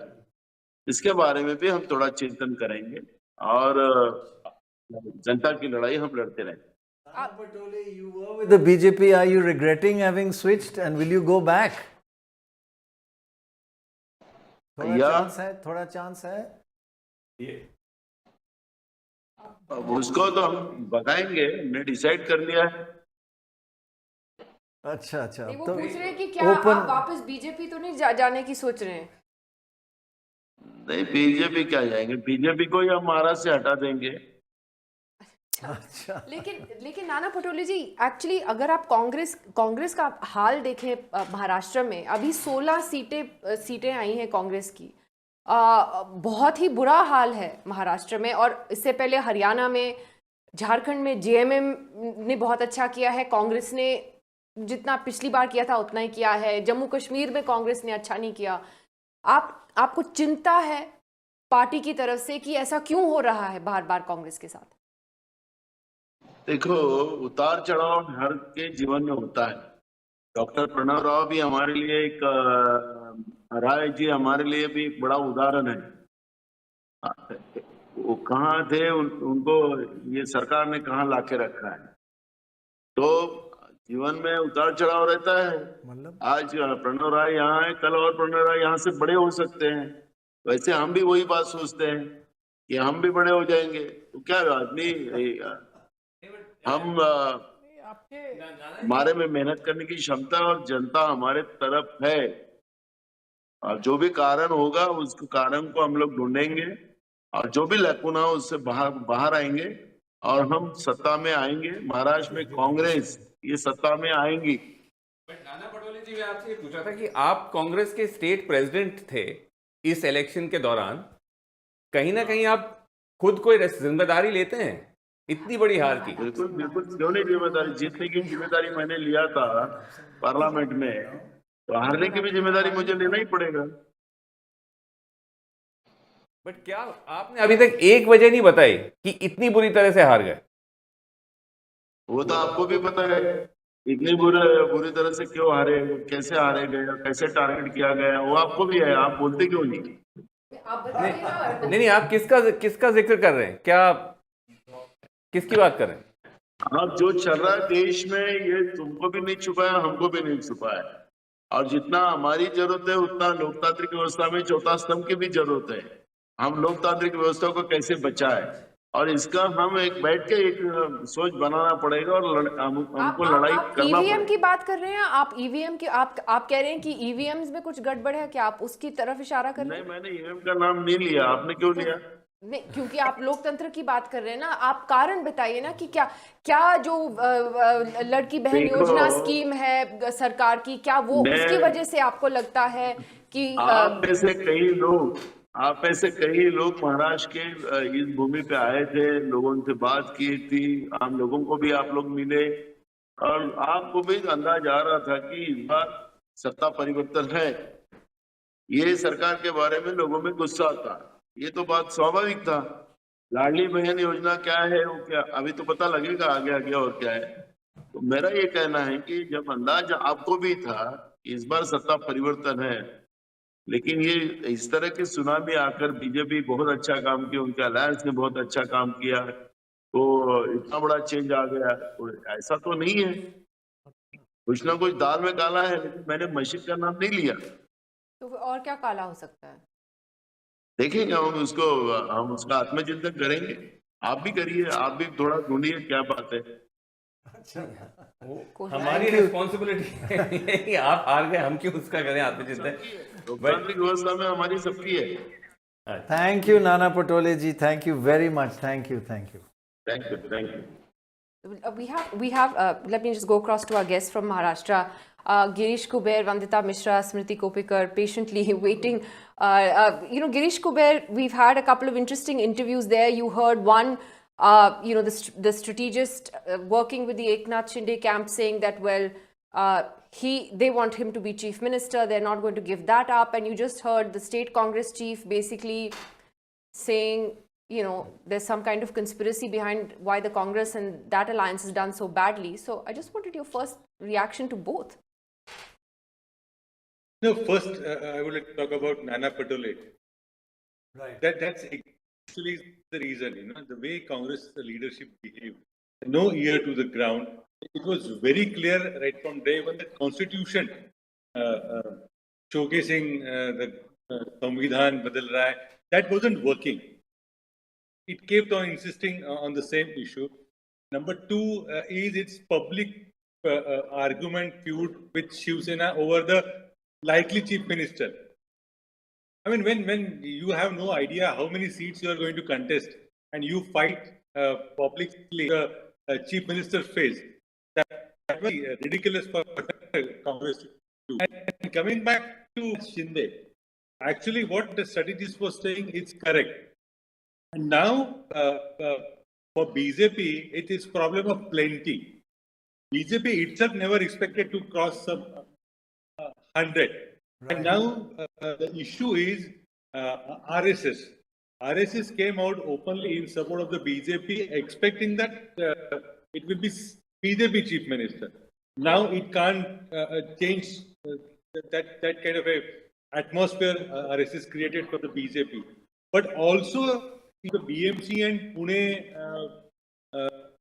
इसके बारे में भी हम थोड़ा चिंतन करेंगे और जनता की लड़ाई हम लड़ते रहेंगे. Patole, you were with the BJP. Are you regretting having switched and will you go back? थोड़ा चांस है. अब उसको तो हम बताएंगे, हमने डिसाइड कर लिया है. अच्छा. वो पूछ रहे हैं कि क्या आप वापस बीजेपी तो नहीं जाने की सोच रहे हैं? नहीं, बीजेपी क्या जाएंगे, बीजेपी को ही हम महाराष्ट्र से हटा देंगे. अच्छा. लेकिन नाना पटोले जी, एक्चुअली अगर आप कांग्रेस का हाल देखें महाराष्ट्र में, अभी 16 सीटें आई हैं कांग्रेस की. बहुत ही बुरा हाल है महाराष्ट्र में. और इससे पहले हरियाणा में, झारखंड में जेएमएम ने बहुत अच्छा किया है, कांग्रेस ने जितना पिछली बार किया था उतना ही किया है. जम्मू कश्मीर में कांग्रेस ने अच्छा नहीं किया. आपको चिंता है पार्टी की तरफ से कि ऐसा क्यों हो रहा है बार बार कांग्रेस के साथ? देखो, उतार चढ़ाव हर के जीवन में होता है. डॉक्टर प्रणव राव भी हमारे लिए एक, राय जी हमारे लिए भी एक बड़ा उदाहरण है. वो कहाँ थे, उनको ये सरकार ने कहाँ लाके रखा है. तो जीवन में उतार चढ़ाव रहता है। मतलब आज प्रणव राय यहाँ है, कल और प्रणव राय यहाँ से बड़े हो सकते हैं। वैसे हम भी वही बात सोचते हैं कि हम भी बड़े हो जाएंगे, तो क्या आदमी हम हमारे में मेहनत करने की क्षमता और जनता हमारे तरफ है। और जो भी कारण होगा उस कारण को हम लोग ढूंढेंगे और जो भी लैकुना हो उससे बाहर बाहर आएंगे और हम सत्ता में आएंगे। महाराष्ट्र में कांग्रेस ये सत्ता में आएंगी। नाना पटोले जी, मैं आपसे ये पूछा था कि आप कांग्रेस के स्टेट प्रेसिडेंट थे इस इलेक्शन के दौरान, कहीं ना कहीं आप खुद कोई जिम्मेदारी लेते हैं इतनी बड़ी हार की? बिल्कुल बिल्कुल, क्यों नहीं जिम्मेदारी, जीतने की जिम्मेदारी मैंने लिया था पार्लियामेंट में, तो हारने की भी जिम्मेदारी मुझे लेना ही पड़ेगा। बट क्या आपने अभी तक एक वजह नहीं बताई कि इतनी बुरी तरह से हार गए? वो तो आपको भी पता है इतनी बुरी तरह से क्यों हारे, कैसे हारे गए, कैसे टारगेट किया गया, वो आपको भी है। आप बोलते क्यों नहीं? नहीं, आप किसका जिक्र कर रहे हैं? क्या किसकी बात कर रहे हैं? अब जो चल रहा है देश में ये तुमको भी नहीं छुपा है, हमको भी नहीं छुपा है। और जितना हमारी जरूरत है उतना लोकतांत्रिक व्यवस्था में चौथा स्तंभ की भी जरूरत है। हम लोकतांत्रिक व्यवस्था को कैसे बचाए, और इसका हम एक बैठ के एक सोच बनाना पड़ेगा और हमको लड़ाई करना ईवीएम पड़ेगा। की बात कर रहे हैं आप? ईवीएम की आप कह रहे हैं कि ईवीएम्स में कुछ गड़बड़ है क्या? आप उसकी तरफ इशारा कर रहे हैं? नहीं, मैंने ईवीएम का नाम नहीं लिया। आपने क्यों लिया? नहीं, क्योंकि आप लोकतंत्र की बात कर रहे हैं ना। आप कारण बताइए ना कि क्या जो लड़की बहन योजना स्कीम है सरकार की, क्या वो उसकी वजह से आपको लगता है कि आप में से कई लोग महाराष्ट्र के इस भूमि पे आए थे, लोगों से बात की थी, आम लोगों को भी आप लोग मिले और आपको भी अंदाज आ रहा था कि इस बार सत्ता परिवर्तन है। ये सरकार के बारे में लोगों में गुस्सा था, ये तो बात स्वाभाविक था। लाडली बहन योजना क्या है, वो क्या अभी तो पता लगेगा आगे आगे और क्या है। तो मेरा ये कहना है कि जब अंदाज आपको भी था इस बार सत्ता परिवर्तन है, लेकिन ये इस तरह के सुनामी आकर बीजेपी बहुत अच्छा काम किया, उनके अलायंस ने बहुत अच्छा काम किया, तो इतना बड़ा चेंज आ गया, तो ऐसा तो नहीं है। कुछ ना कुछ दाल में काला है, लेकिन मैंने मशीन का नाम नहीं लिया। तो और क्या काला हो सकता है? देखेंगे हम उसका आत्मचिंतन करेंगे। आप भी करिए, आप भी थोड़ा ढूंढिए क्या बात है। हमारी रिस्पॉन्सिबिलिटी है कि आप हार गए, हम क्यों उसका करें आत्मचिंतन? लोकतांत्रिक व्यवस्था में हमारी सबकी है। Thank you, Nana Patole ji. Thank you very much. Thank you. Thank you. We have let me just go across to our guests from Maharashtra. Girish Kuber, Vandita Mishra, Smriti Kopikar, patiently waiting. Girish Kuber, we've had a couple of interesting interviews there. You heard one, the strategist working with the Eknath Shinde camp saying that, well, they want him to be chief minister. They're not going to give that up. And you just heard the state Congress chief basically saying, there's some kind of conspiracy behind why the Congress and that alliance has done so badly. So I just wanted your first reaction to both. No, first I would like to talk about Nana Patole. Right. That's actually the reason, the way Congress leadership behaved. No ear to the ground. It was very clear right from day one that Constitution showcasing the Samvidhan Badal Raha, that wasn't working. It kept on insisting on the same issue. Number two is its public argument feud with Shiv Sena over the likely chief minister. I mean, when you have no idea how many seats you are going to contest and you fight publicly the chief minister's face, that was ridiculous for Congress to do. And coming back to Shinde, actually what the strategist was saying is correct. And now, for BJP, it is problem of plenty. BJP itself never expected to cross some 100. Right. And now, the issue is RSS. RSS came out openly in support of the BJP, expecting that it will be BJP chief minister. Now, it can't change that kind of a atmosphere RSS created for the BJP. But also, the BMC and Pune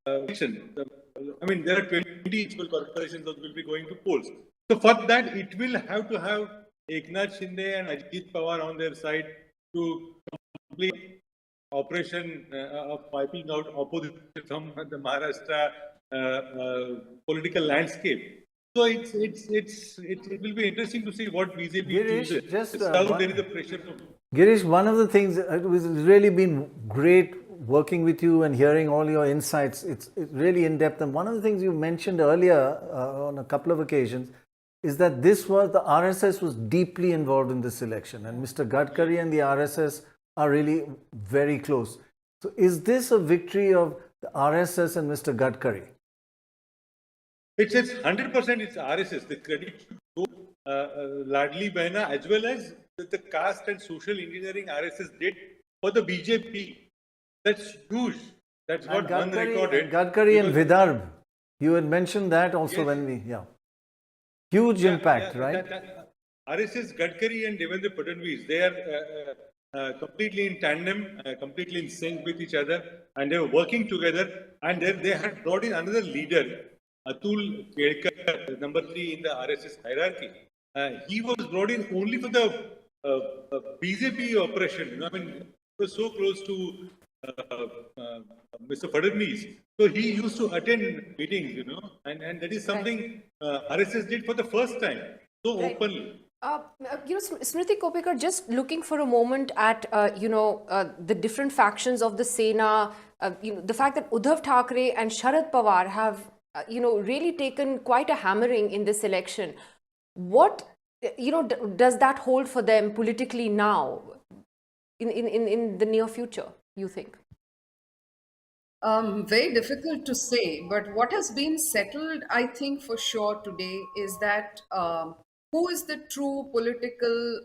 election, I mean, there are 20 municipal corporations that will be going to polls. So for that, it will have to have Eknath Shinde and Ajit Pawar on their side to complete operation of wiping out opposition from the Maharashtra political landscape. So it will be interesting to see what BJP Girish, chooses. just How there is a pressure from. Girish, one of the things, it was really been great working with you and hearing all your insights. It's really in depth. And one of the things you mentioned earlier on a couple of occasions is that the RSS was deeply involved in this election, and Mr. Gadkari and the RSS are really very close. So is this a victory of the RSS and Mr. Gadkari? It's 100% it's RSS. The credit should go Ladli Behna as well as the caste and social engineering RSS did for the BJP. That's huge. That's what one recorded. Gadkari and Vidarbh. You had mentioned that also when we, huge impact, right? RSS, Gadkari and Devendra Fadnavis, they are completely in tandem, completely in sync with each other, and they were working together. And they had brought in another leader, Atul Kelkar, number 3 in the RSS hierarchy. He was brought in only for the BJP operation. You know, I mean, he was so close to Mr. Fadnavis. So he used to attend meetings, you know, and that is something RSS did for the first time, so openly. Smriti Kopekar, just looking for a moment at, the different factions of the Sena, the fact that Uddhav Thackeray and Sharad Pawar have, really taken quite a hammering in this election. What, does that hold for them politically now, in the near future, you think? Very difficult to say, but what has been settled, I think for sure today, is that who is the true political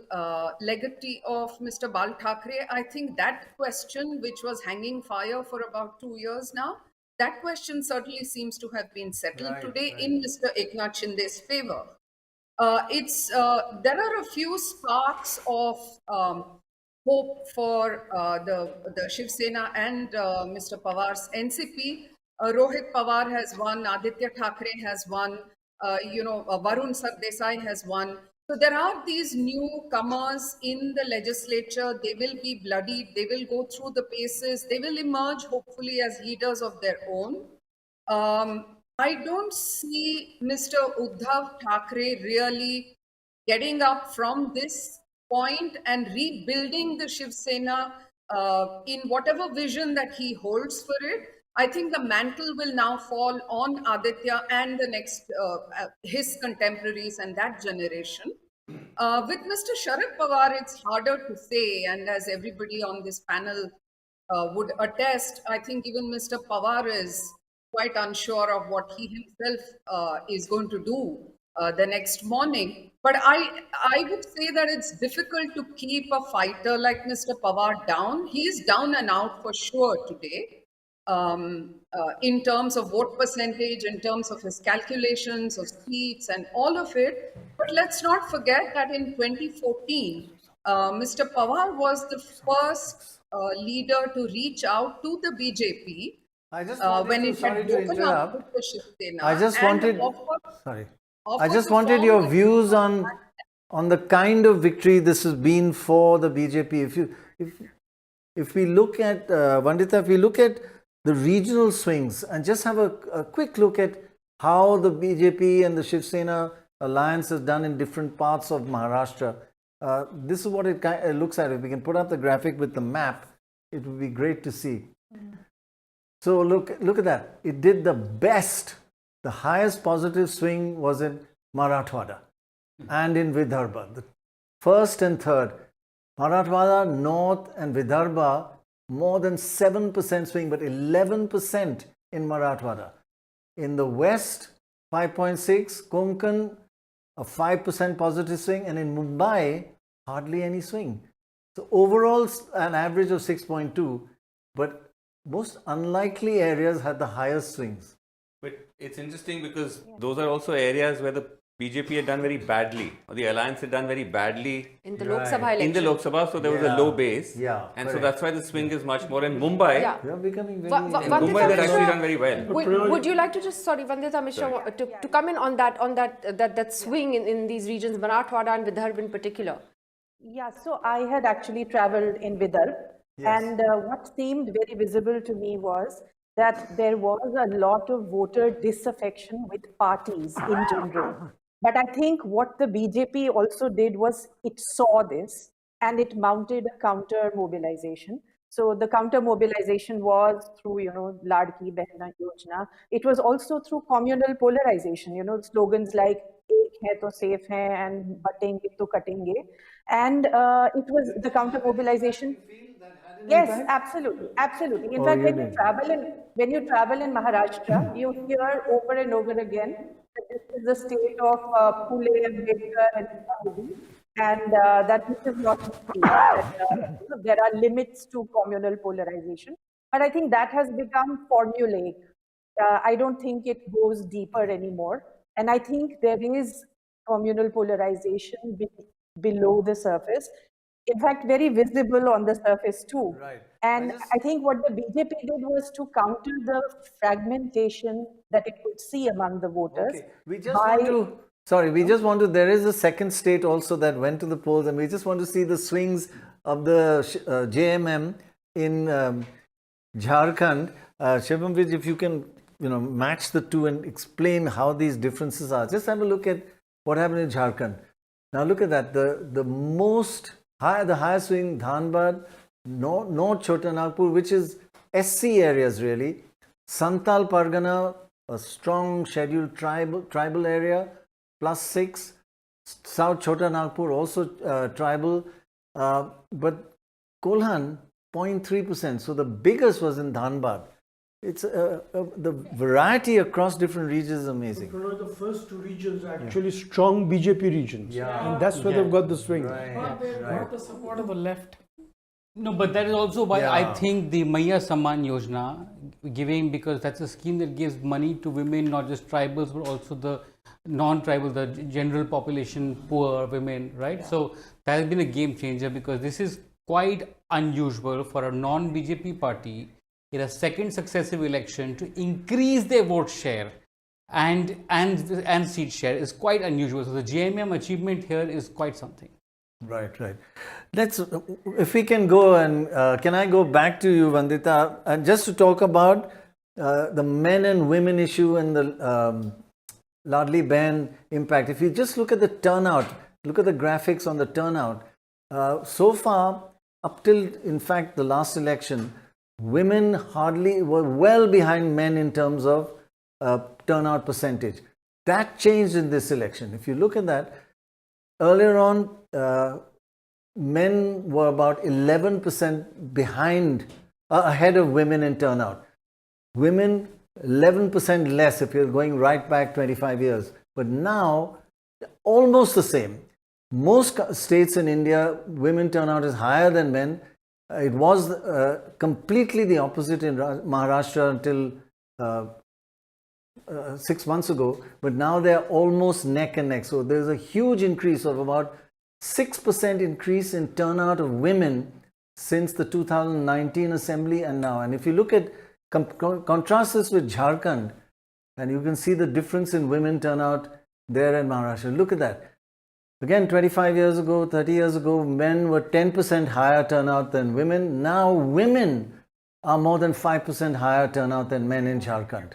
legatee of Mr. Bal Thackeray? I think that question, which was hanging fire for about 2 years now, that question certainly seems to have been settled today in Mr. Eknath Shinde's favor. There are a few sparks of hope for the Shiv Sena and Mr. Pawar's NCP. Rohit Pawar has won, Aditya Thackeray has won, Varun Sardesai has won. So there are these newcomers in the legislature. They will be bloodied. They will go through the paces. They will emerge hopefully as leaders of their own. I don't see Mr. Uddhav Thackeray really getting up from this point and rebuilding the Shiv Sena in whatever vision that he holds for it. I think the mantle will now fall on Aditya and the next, his contemporaries and that generation. With Mr. Sharad Pawar, it's harder to say, and as everybody on this panel would attest, I think even Mr. Pawar is quite unsure of what he himself is going to do the next morning. But I would say that it's difficult to keep a fighter like Mr. Pawar down. He is down and out for sure today. In terms of vote percentage, in terms of his calculations of seats and all of it. But let's not forget that in 2014, Mr. Pawar was the first leader to reach out to the BJP when it had broken up with the Shiv Sena. I just wanted your views on the kind of victory this has been for the BJP. If we look at, Vandita, if we look at the regional swings and just have a quick look at how the BJP and the Shiv Sena alliance has done in different parts of Maharashtra, this is what it looks like. If we can put up the graphic with the map, it would be great to see. So look at that. It did the best. The highest positive swing was in Marathwada and in Vidarbha. The first and third. Marathwada, North and Vidarbha, more than 7% swing, but 11% in Marathwada. In the West, 5.6, Konkan, a 5% positive swing, and in Mumbai, hardly any swing. So overall, an average of 6.2, but most unlikely areas had the highest swings. But it's interesting because those are also areas where the BJP had done very badly, or the alliance had done very badly in the Lok Sabha election. in the Lok Sabha, so there was a low base. Yeah, and so correct. that's why the swing is much more. In Mumbai, Yeah. We are becoming very... in Mumbai they've actually done very well. Would you like to just, sorry, Vandita Mishra, to come in on that swing in these regions, Marathwada and Vidarbha in particular? Yeah, so I had actually traveled in Vidarbha, and what seemed very visible to me was that there was a lot of voter disaffection with parties in general. But I think what the BJP also did was it saw this and it mounted a counter mobilization. So the counter mobilization was through, Ladki Behna Yojana. It was also through communal polarization, slogans like "Ek hai to safe hai" and "Batenge to katenge." And it was the counter mobilization. Yes, absolutely, absolutely. In fact, when you travel in Maharashtra, you hear over and over again that this is the state of Phule, Ambedkar, and Gandhi, and that this is not true. That, there are limits to communal polarization, but I think that has become formulaic. I don't think it goes deeper anymore, and I think there is communal polarization below the surface. In fact, very visible on the surface too. Right. And I think what the BJP did was to counter the fragmentation that it could see among the voters. Okay. We just want to, there is a second state also that went to the polls, and we just want to see the swings of the JMM in Jharkhand. Shivam, if you can, match the two and explain how these differences are. Just have a look at what happened in Jharkhand. Now look at that, the highest swing, Dhanbad, North Chota Nagpur, which is SC areas really. Santal Pargana, a strong scheduled tribal area, +6. South Chota Nagpur, also tribal. But Kolhan, 0.3%. So the biggest was in Dhanbad. It's the variety across different regions is amazing. The first two regions are actually strong BJP regions. Yeah. And that's where they've got the swing. Not the support of the left. No, but that is also why I think the Maiya Samman Yojana giving, because that's a scheme that gives money to women, not just tribals, but also the non-tribal, the general population, poor women, right? So that has been a game changer, because this is quite unusual for a non-BJP party in a second successive election to increase their vote share and seat share is quite unusual. So the JMM achievement here is quite something. Right. Let's, if we can go and can I go back to you, Vandita, just to talk about the men and women issue and the Ladli Behan impact. If you just look at the turnout, look at the graphics on the turnout. So far, up till in fact the last election, women hardly were well behind men in terms of turnout percentage. That changed in this election. If you look at that, earlier on, men were about 11% behind, ahead of women in turnout. Women 11% less if you're going right back 25 years. But now, almost the same. Most states in India, women turnout is higher than men. It was completely the opposite in Maharashtra until 6 months ago, but now they're almost neck and neck. So there's a huge increase of about 6% increase in turnout of women since the 2019 assembly and now. And if you look at, contrast this with Jharkhand, and you can see the difference in women turnout there in Maharashtra. Look at that. Again, 25 years ago, 30 years ago, men were 10% higher turnout than women. Now women are more than 5% higher turnout than men in Jharkhand.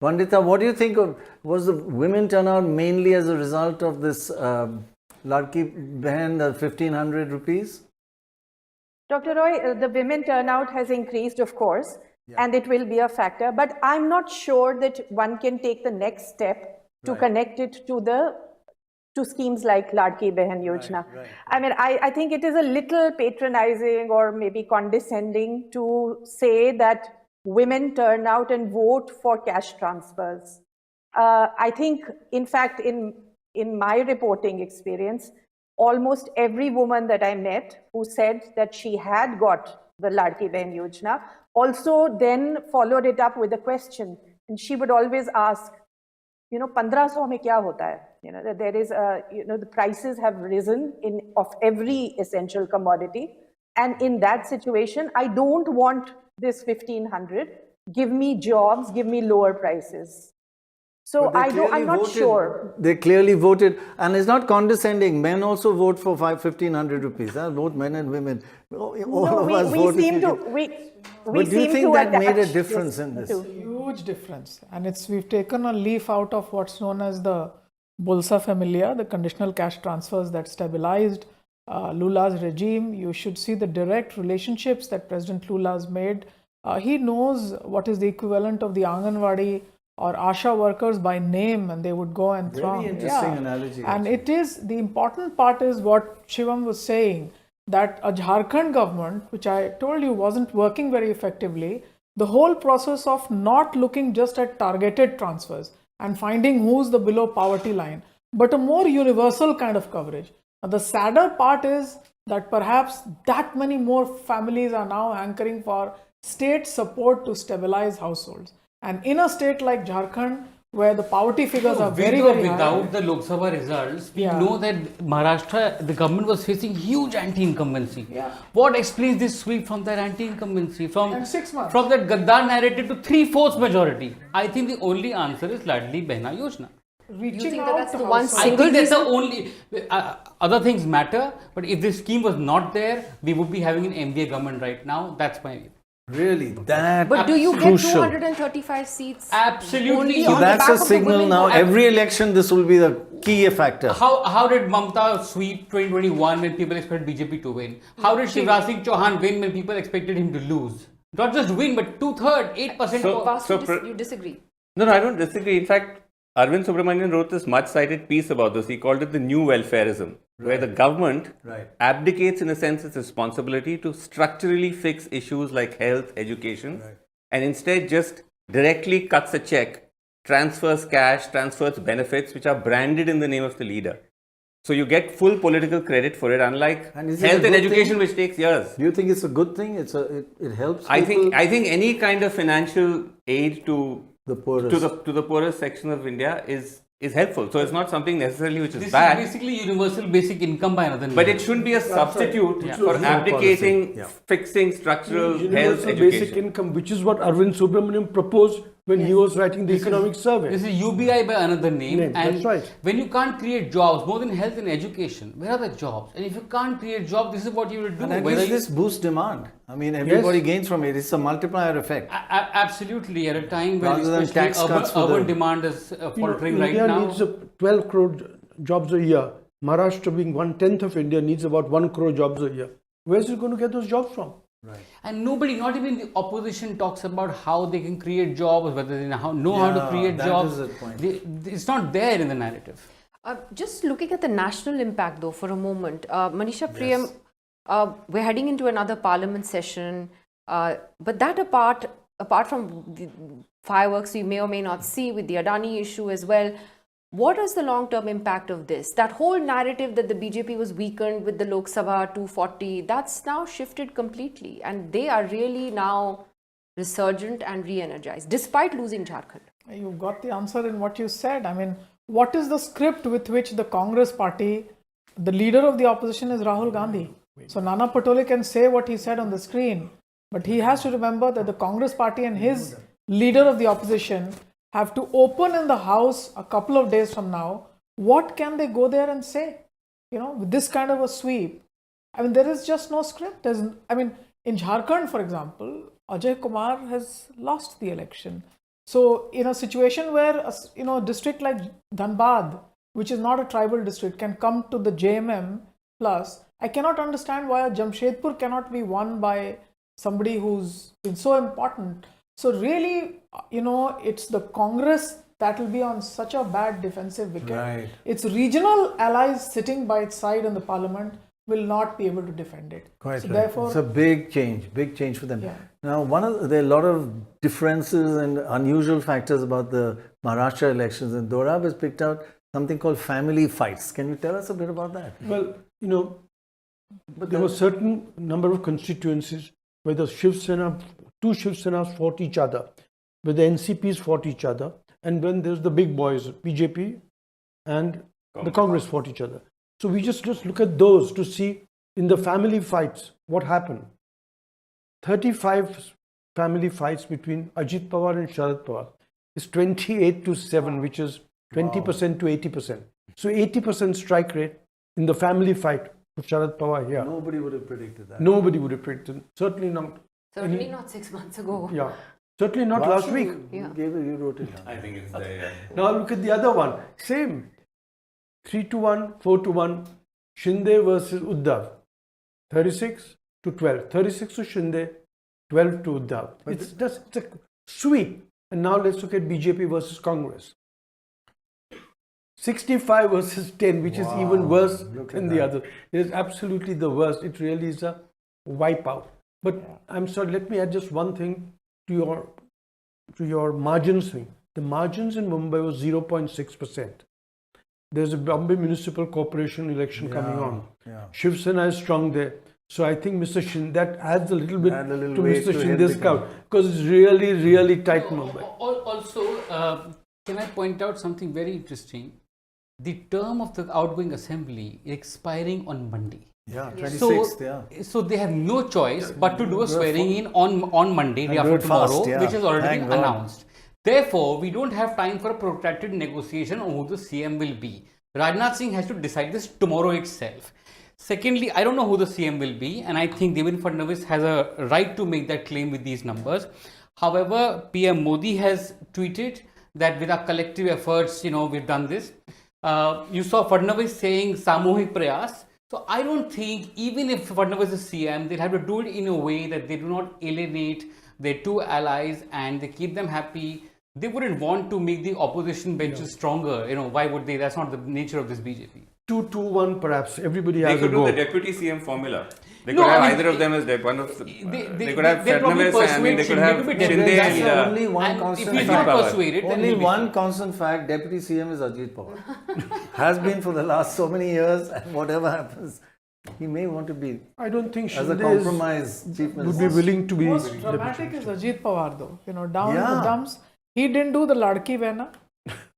Pandita, what do you think of, was the women turnout mainly as a result of this Ladki Behan, the 1500 rupees? Dr. Roy, the women turnout has increased, of course, and it will be a factor, but I'm not sure that one can take the next step to connect it to schemes like Ladki Behan Yojana. I mean, I think it is a little patronizing or maybe condescending to say that women turn out and vote for cash transfers. I think, in fact, in my reporting experience, almost every woman that I met who said that she had got the Ladki Behan Yojana also then followed it up with a question. And she would always ask, 1500 mein kya hota hai? You know, that there is a, you know, the prices have risen of every essential commodity. And in that situation, I don't want this 1500. Give me jobs, give me lower prices. So I'm not sure. They clearly voted, and it's not condescending. Men also vote for 1,500 rupees. Both men and women. All of us vote. But do you think that made a difference in this? Huge difference, and we've taken a leaf out of what's known as the Bolsa Familia, the conditional cash transfers that stabilized Lula's regime. You should see the direct relationships that President Lula has made. He knows what is the equivalent of the Anganwadi or Asha workers by name, and they would go and throng. Very interesting analogy. And it is, the important part is what Shivam was saying, that a Jharkhand government, which I told you wasn't working very effectively, the whole process of not looking just at targeted transfers and finding who's the below poverty line, but a more universal kind of coverage. Now, the sadder part is that perhaps that many more families are now hankering for state support to stabilize households. And in a state like Jharkhand, where the poverty figures are very high. Without the Lok Sabha results, we know that Maharashtra, the government was facing huge anti-incumbency. What explains this sweep from that anti-incumbency? From 6 months. From that Gaddar narrative to 3/4 majority? I think the only answer is Ladli Behna Yojana. Reaching think out that's to the one households. I think that's the only. Other things matter, but if this scheme was not there, we would be having an MVA government right now. That's my view. Really, that But do you crucial. get 235 seats? Absolutely. Only So on the that's back a of the signal bullying now. vote? Every election, this will be the key factor. How did Mamta sweep 2021 when people expected BJP to win? How did Shivraj Singh Chauhan win when people expected him to lose? Not just win, but 2/3, 8%. You disagree? No, I don't disagree. In fact, Arvind Subramanian wrote this much-cited piece about this. He called it the new welfareism, where the government abdicates, in a sense, its responsibility to structurally fix issues like health, education, and instead just directly cuts a check, transfers cash, transfers benefits, which are branded in the name of the leader. So you get full political credit for it, unlike health and education, which takes years. Do you think it's a good thing? It helps. I think any kind of financial aid to the poorest, to the poorest section of India is helpful. So it's not something necessarily which is This bad. is basically universal basic income by another name. But it shouldn't be a substitute for abdicating, fixing structural health Universal education. basic income, which is what Arvind Subramanian proposed when he was writing the economic survey. This is UBI by another name. And that's right. when you can't create jobs, more than health and education, where are the jobs? And if you can't create jobs, this is what you will do. And at least this boosts demand. I mean, everybody gains from it. It's a multiplier effect. Absolutely. At a time when Rather than tax cuts for urban the- demand is faltering right India now. needs 12 crore jobs a year. Maharashtra, being 1/10 of India, needs about 1 crore jobs a year. Where's it going to get those jobs from? And nobody, not even the opposition, talks about how they can create jobs, whether they know how to create that jobs. is the point. It's not there in the narrative. Just looking at the national impact though for a moment, Manisha Priyam, we're heading into another parliament session, but that apart from the fireworks you may or may not see with the Adani issue as well, what is the long-term impact of this? That whole narrative that the BJP was weakened with the Lok Sabha 240, that's now shifted completely, and they are really now resurgent and re-energized, despite losing Jharkhand. You've got the answer in what you said. I mean, what is the script with which the Congress party, the leader of the opposition is Rahul Gandhi. So Nana Patole can say what he said on the screen, but he has to remember that the Congress party and his leader of the opposition have to open in the house a couple of days from now. What can they go there and say? You know, with this kind of a sweep, I mean, there is just no script. In Jharkhand, for example, Ajay Kumar has lost the election. So in a situation where a district like Dhanbad, which is not a tribal district, can come to the JMM plus, I cannot understand why Jamshedpur cannot be won by somebody who's been so important. So really, it's the Congress that will be on such a bad defensive wicket. Right. Its regional allies sitting by its side in the parliament will not be able to defend it. Quite so right. Therefore, it's a big change for them. Yeah. Now, there are a lot of differences and unusual factors about the Maharashtra elections, and Dorab has picked out something called family fights. Can you tell us a bit about that? Well, there were certain number of constituencies where the two Shiv Senas fought each other, where the NCPs fought each other, and when there's the big boys, BJP and The Congress fought each other. So we just look at those to see in the family fights what happened. 35 family fights between Ajit Pawar and Sharad Pawar is 28-7, which is 20% to 80%. So 80% strike rate in the family fight for Sharad Pawar here. Nobody would have predicted that. Nobody would have predicted. Certainly not. Certainly not 6 months ago. Yeah. Certainly not last week. You wrote it down. I think it's there. Now look at the other one. Same. 3-1, 4-1. Shinde versus Uddhav. 36-12. 36 to Shinde, 12 to Uddhav. It's a sweep. And now let's look at BJP versus Congress. 65 versus 10, which is even worse than the other. It is absolutely the worst. It really is a wipeout. But I'm sorry, let me add just one thing to your margins thing. The margins in Mumbai was 0.6%. There's a Bombay Municipal Corporation election coming on. Shiv Sena is strong there. So I think Mr. Shinde, that adds a little bit to Mr. Shinde's count, because it's really, really tight in Mumbai. Also, can I point out something very interesting? The term of the outgoing assembly is expiring on Monday. Yeah, 26th, So they have no choice but to do a swearing in on Monday, day after tomorrow, which has already been announced. Therefore, we don't have time for a protracted negotiation on who the CM will be. Rajnath Singh has to decide this tomorrow itself. Secondly, I don't know who the CM will be, and I think Devendra Fadnavis has a right to make that claim with these numbers. However, PM Modi has tweeted that with our collective efforts, we've done this. You saw Fadnavis saying Samuhik Prayas. So I don't think even if Fadnavis is CM, they'll have to do it in a way that they do not alienate their two allies and they keep them happy. They wouldn't want to make the opposition benches stronger. Why would they? That's not the nature of this BJP. 2-2-1 perhaps. Everybody has a go. They could do the deputy CM formula. They could have either of them as one of the, they could have Fadnavis, they could have Shinde and only one constant fact. Only one constant fact, Deputy CM is Ajit Pawar. Has been for the last so many years, and whatever happens, he may want to be. I don't think as a compromise chief minister would be willing to be. Most dramatic is Ajit Pawar though. Down in the dumps, he didn't do the Ladki Behna.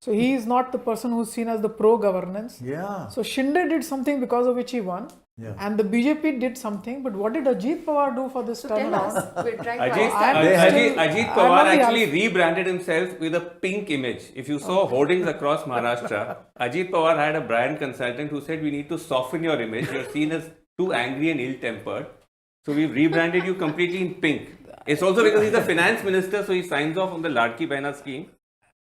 So he is not the person who's seen as the pro-governance. Yeah. So Shinde did something because of which he won. Yeah. And the BJP did something. But what did Ajit Pawar do for this turnaround? Ajit Pawar actually rebranded himself with a pink image. If you saw hoardings across Maharashtra, Ajit Pawar had a brand consultant who said, we need to soften your image. You're seen as too angry and ill-tempered. So we've rebranded you completely in pink. It's also because he's the finance minister, so he signs off on the Ladki Behna scheme.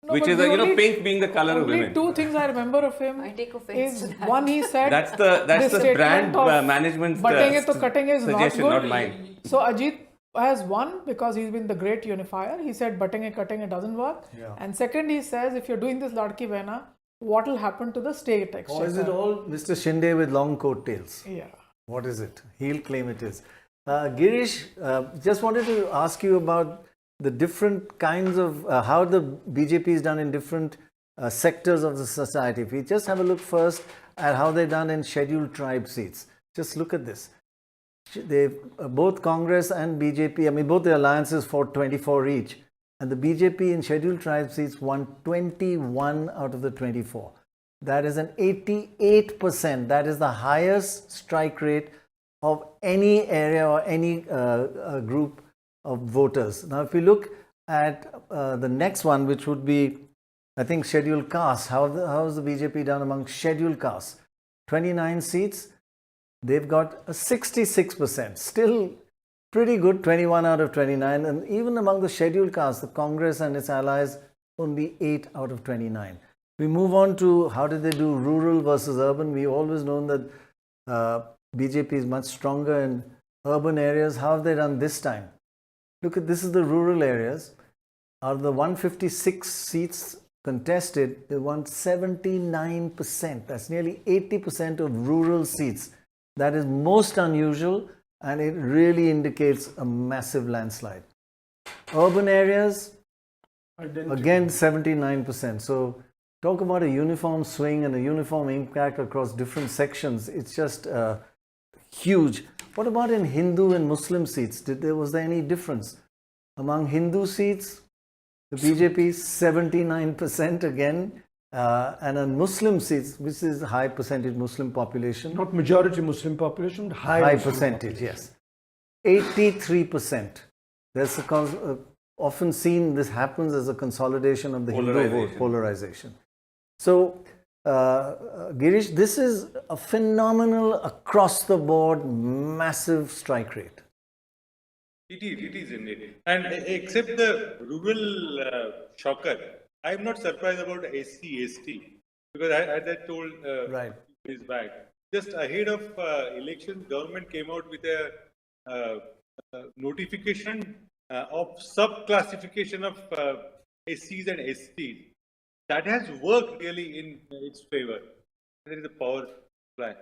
No, which is pink being the color of women. Two things I remember of him. I take offense is to that. one, he said that's the brand management suggestion, not mine. So Ajit has won because he's been the great unifier. He said cutting doesn't work. Yeah. And second, he says if you're doing this Ladki Behna, what will happen to the state exchequer? Or is it all Mr. Shinde with long coattails? Yeah. What is it? He'll claim it is. Girish, just wanted to ask you about the different kinds of how the BJP is done in different sectors of the society. If we just have a look first at how they're done in scheduled tribe seats. Just look at this. Both Congress and BJP, both the alliances fought 24 each. And the BJP in scheduled tribe seats won 21 out of the 24. That is an 88%. That is the highest strike rate of any area or any group of voters. Now, if we look at the next one, which would be, I think, scheduled castes. How is the BJP done among scheduled castes? 29 seats. They've got a 66%. Still pretty good, 21 out of 29. And even among the scheduled castes, the Congress and its allies, only 8 out of 29. We move on to how did they do rural versus urban. We've always known that BJP is much stronger in urban areas. How have they done this time? Look at this is the rural areas. Out of the 156 seats contested, they won 79%. That's nearly 80% of rural seats. That is most unusual, and it really indicates a massive landslide. Urban areas, again 79%. So talk about a uniform swing and a uniform impact across different sections. It's just huge. What about in Hindu and Muslim seats? Was there any difference? Among Hindu seats, the BJP 79% again, and on Muslim seats, which is high percentage Muslim population. Not majority Muslim population, but high, High Muslim percentage, population. yes. 83%. There's often seen this happens as a consolidation of the Hindu vote, polarization. So, Girish, this is a phenomenal across the board massive strike rate. It is indeed. And except the rural shocker, I am not surprised about SC/ST because as I told Right. is back. Just ahead of elections, government came out with a notification of sub-classification of SCs and STs. That has worked really in its favor. There is a power supply.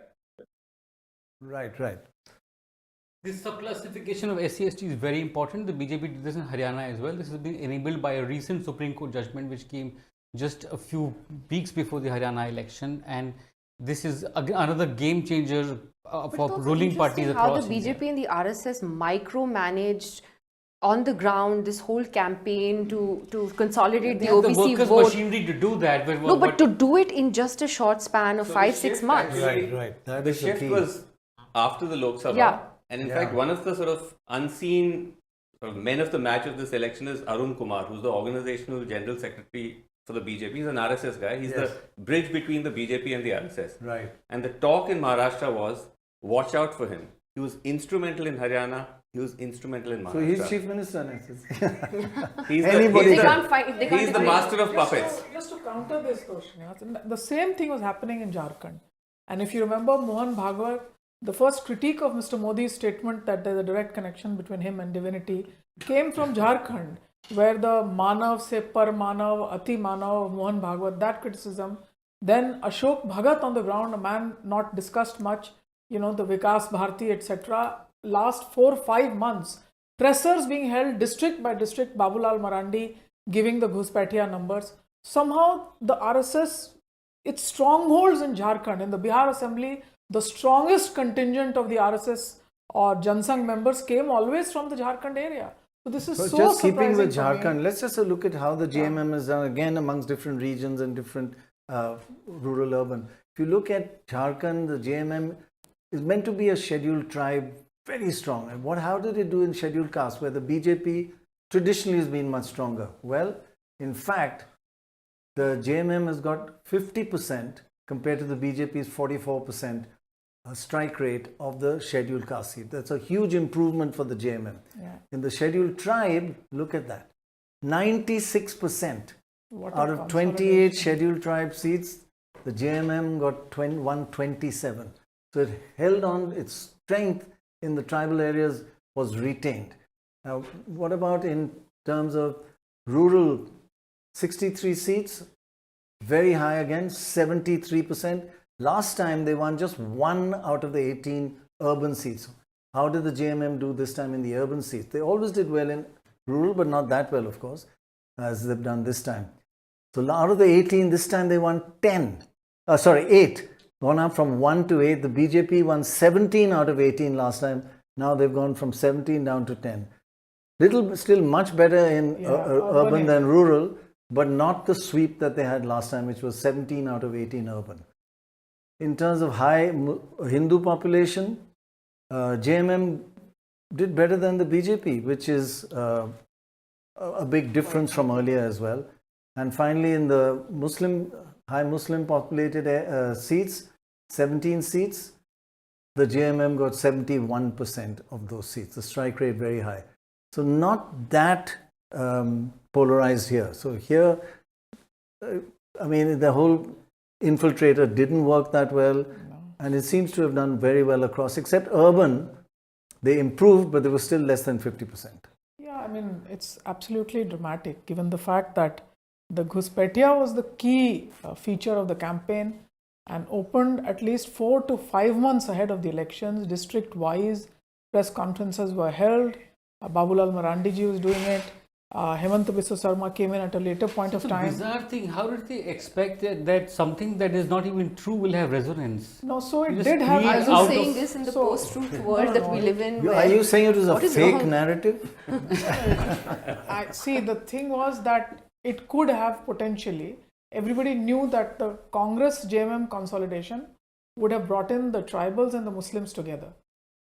Right. This sub-classification of SC/ST is very important. The BJP did this in Haryana as well. This has been enabled by a recent Supreme Court judgment which came just a few weeks before the Haryana election, and this is another game changer for ruling parties across how the BJP and the RSS micromanaged on the ground this whole campaign to consolidate the OBC the workers' vote. machinery to do that. But to do it in just a short span of 5-6 months. Right. That The is the shift key. was after the Lok Sabha. Yeah. And in fact, one of the sort of unseen sort of men of the match of this election is Arun Kumar, who's the organizational general secretary for the BJP. He's an RSS guy. He's the bridge between the BJP and the RSS. Right. And the talk in Maharashtra was, watch out for him. He was instrumental in Haryana. He was instrumental in Maharashtra. So he's chief minister next. He's Anybody. he's the master of puppets. Just to counter this question, the same thing was happening in Jharkhand. And if you remember Mohan Bhagwat, the first critique of Mr. Modi's statement that there's a direct connection between him and divinity came from Jharkhand, where the Manav se par Manav, Ati Manav of Mohan Bhagwat, that criticism. Then Ashok Bhagat on the ground, a man not discussed much, the Vikas Bharti, etc. Last 4-5 months, pressers being held district by district, Babulal Marandi giving the Ghuspatia numbers. Somehow the RSS, its strongholds in Jharkhand, in the Bihar Assembly, the strongest contingent of the RSS or Jansangh members came always from the Jharkhand area. So this is so just keeping with surprising for me. Jharkhand, let's just look at how the JMM is done again amongst different regions and different rural urban. If you look at Jharkhand, the JMM is meant to be a scheduled tribe, very strong. And how did it do in scheduled caste, where the BJP traditionally has been much stronger? Well, in fact, the JMM has got 50% compared to the BJP's 44% strike rate of the scheduled caste seat. That's a huge improvement for the JMM. Yeah. In the scheduled tribe, look at that. 96% out of 28 scheduled tribe seats, the JMM got 127. So it held on, its strength in the tribal areas was retained. Now, what about in terms of rural? 63 seats, very high again, 73%. Last time they won just 1 out of the 18 urban seats. How did the JMM do this time in the urban seats? They always did well in rural, but not that well, of course, as they've done this time. So out of the 18, this time they won 8. Gone up from 1 to 8. The BJP won 17 out of 18 last time. Now they've gone from 17 down to 10. Still much better in urban than rural, but not the sweep that they had last time, which was 17 out of 18 urban. In terms of high Hindu population, JMM did better than the BJP, which is a big difference from earlier as well. And finally, in the high Muslim populated seats, 17 seats, the JMM got 71% of those seats. The strike rate very high. So not that polarized here. So here, the whole infiltrator didn't work that well, and it seems to have done very well across, except urban. They improved, but they were still less than 50%. Yeah, it's absolutely dramatic given the fact that the Ghuspatia was the key feature of the campaign and opened at least 4 to 5 months ahead of the elections. District-wise, press conferences were held. Babulal Marandi ji was doing it. Hemant Biswa Sarma came in at a later point of time. Bizarre thing. How did they expect that something that is not even true will have resonance? No, so it did have. Are you saying this in the post-truth world that we live in? Are you saying it was a fake narrative? See, the thing was that it could have potentially, everybody knew that the Congress JMM consolidation would have brought in the tribals and the Muslims together.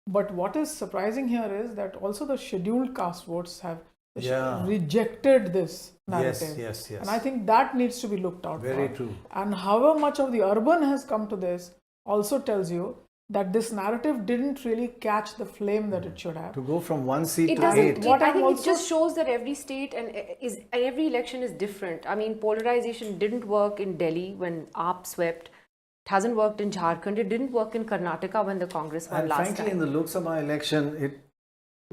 But what is surprising here is that also the scheduled caste votes have rejected this narrative. Yes. And I think that needs to be looked out for. Very true. And however much of the urban has come to this also tells you that this narrative didn't really catch the flame that it should have. To go from 1 seat It to doesn't. 8. I think it just shows that every state and every election is different. I mean, polarization didn't work in Delhi when AAP swept. It hasn't worked in Jharkhand. It didn't work in Karnataka when the Congress won And last frankly, time. in the Lok Sabha election,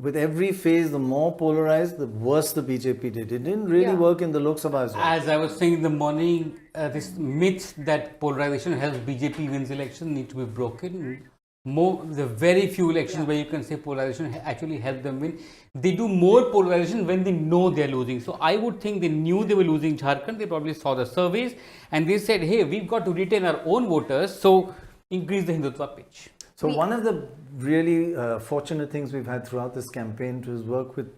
with every phase, the more polarized, the worse the BJP did. It didn't really work in the Lok Sabha as well. As I was saying in the morning, this myth that polarization helps BJP wins election need to be broken. The very few elections where you can say polarization actually helped them win. They do more polarization when they know they're losing. So I would think they knew they were losing Jharkhand. They probably saw the surveys and they said, hey, we've got to retain our own voters. So increase the Hindutva pitch. So one of the really fortunate things we've had throughout this campaign is work with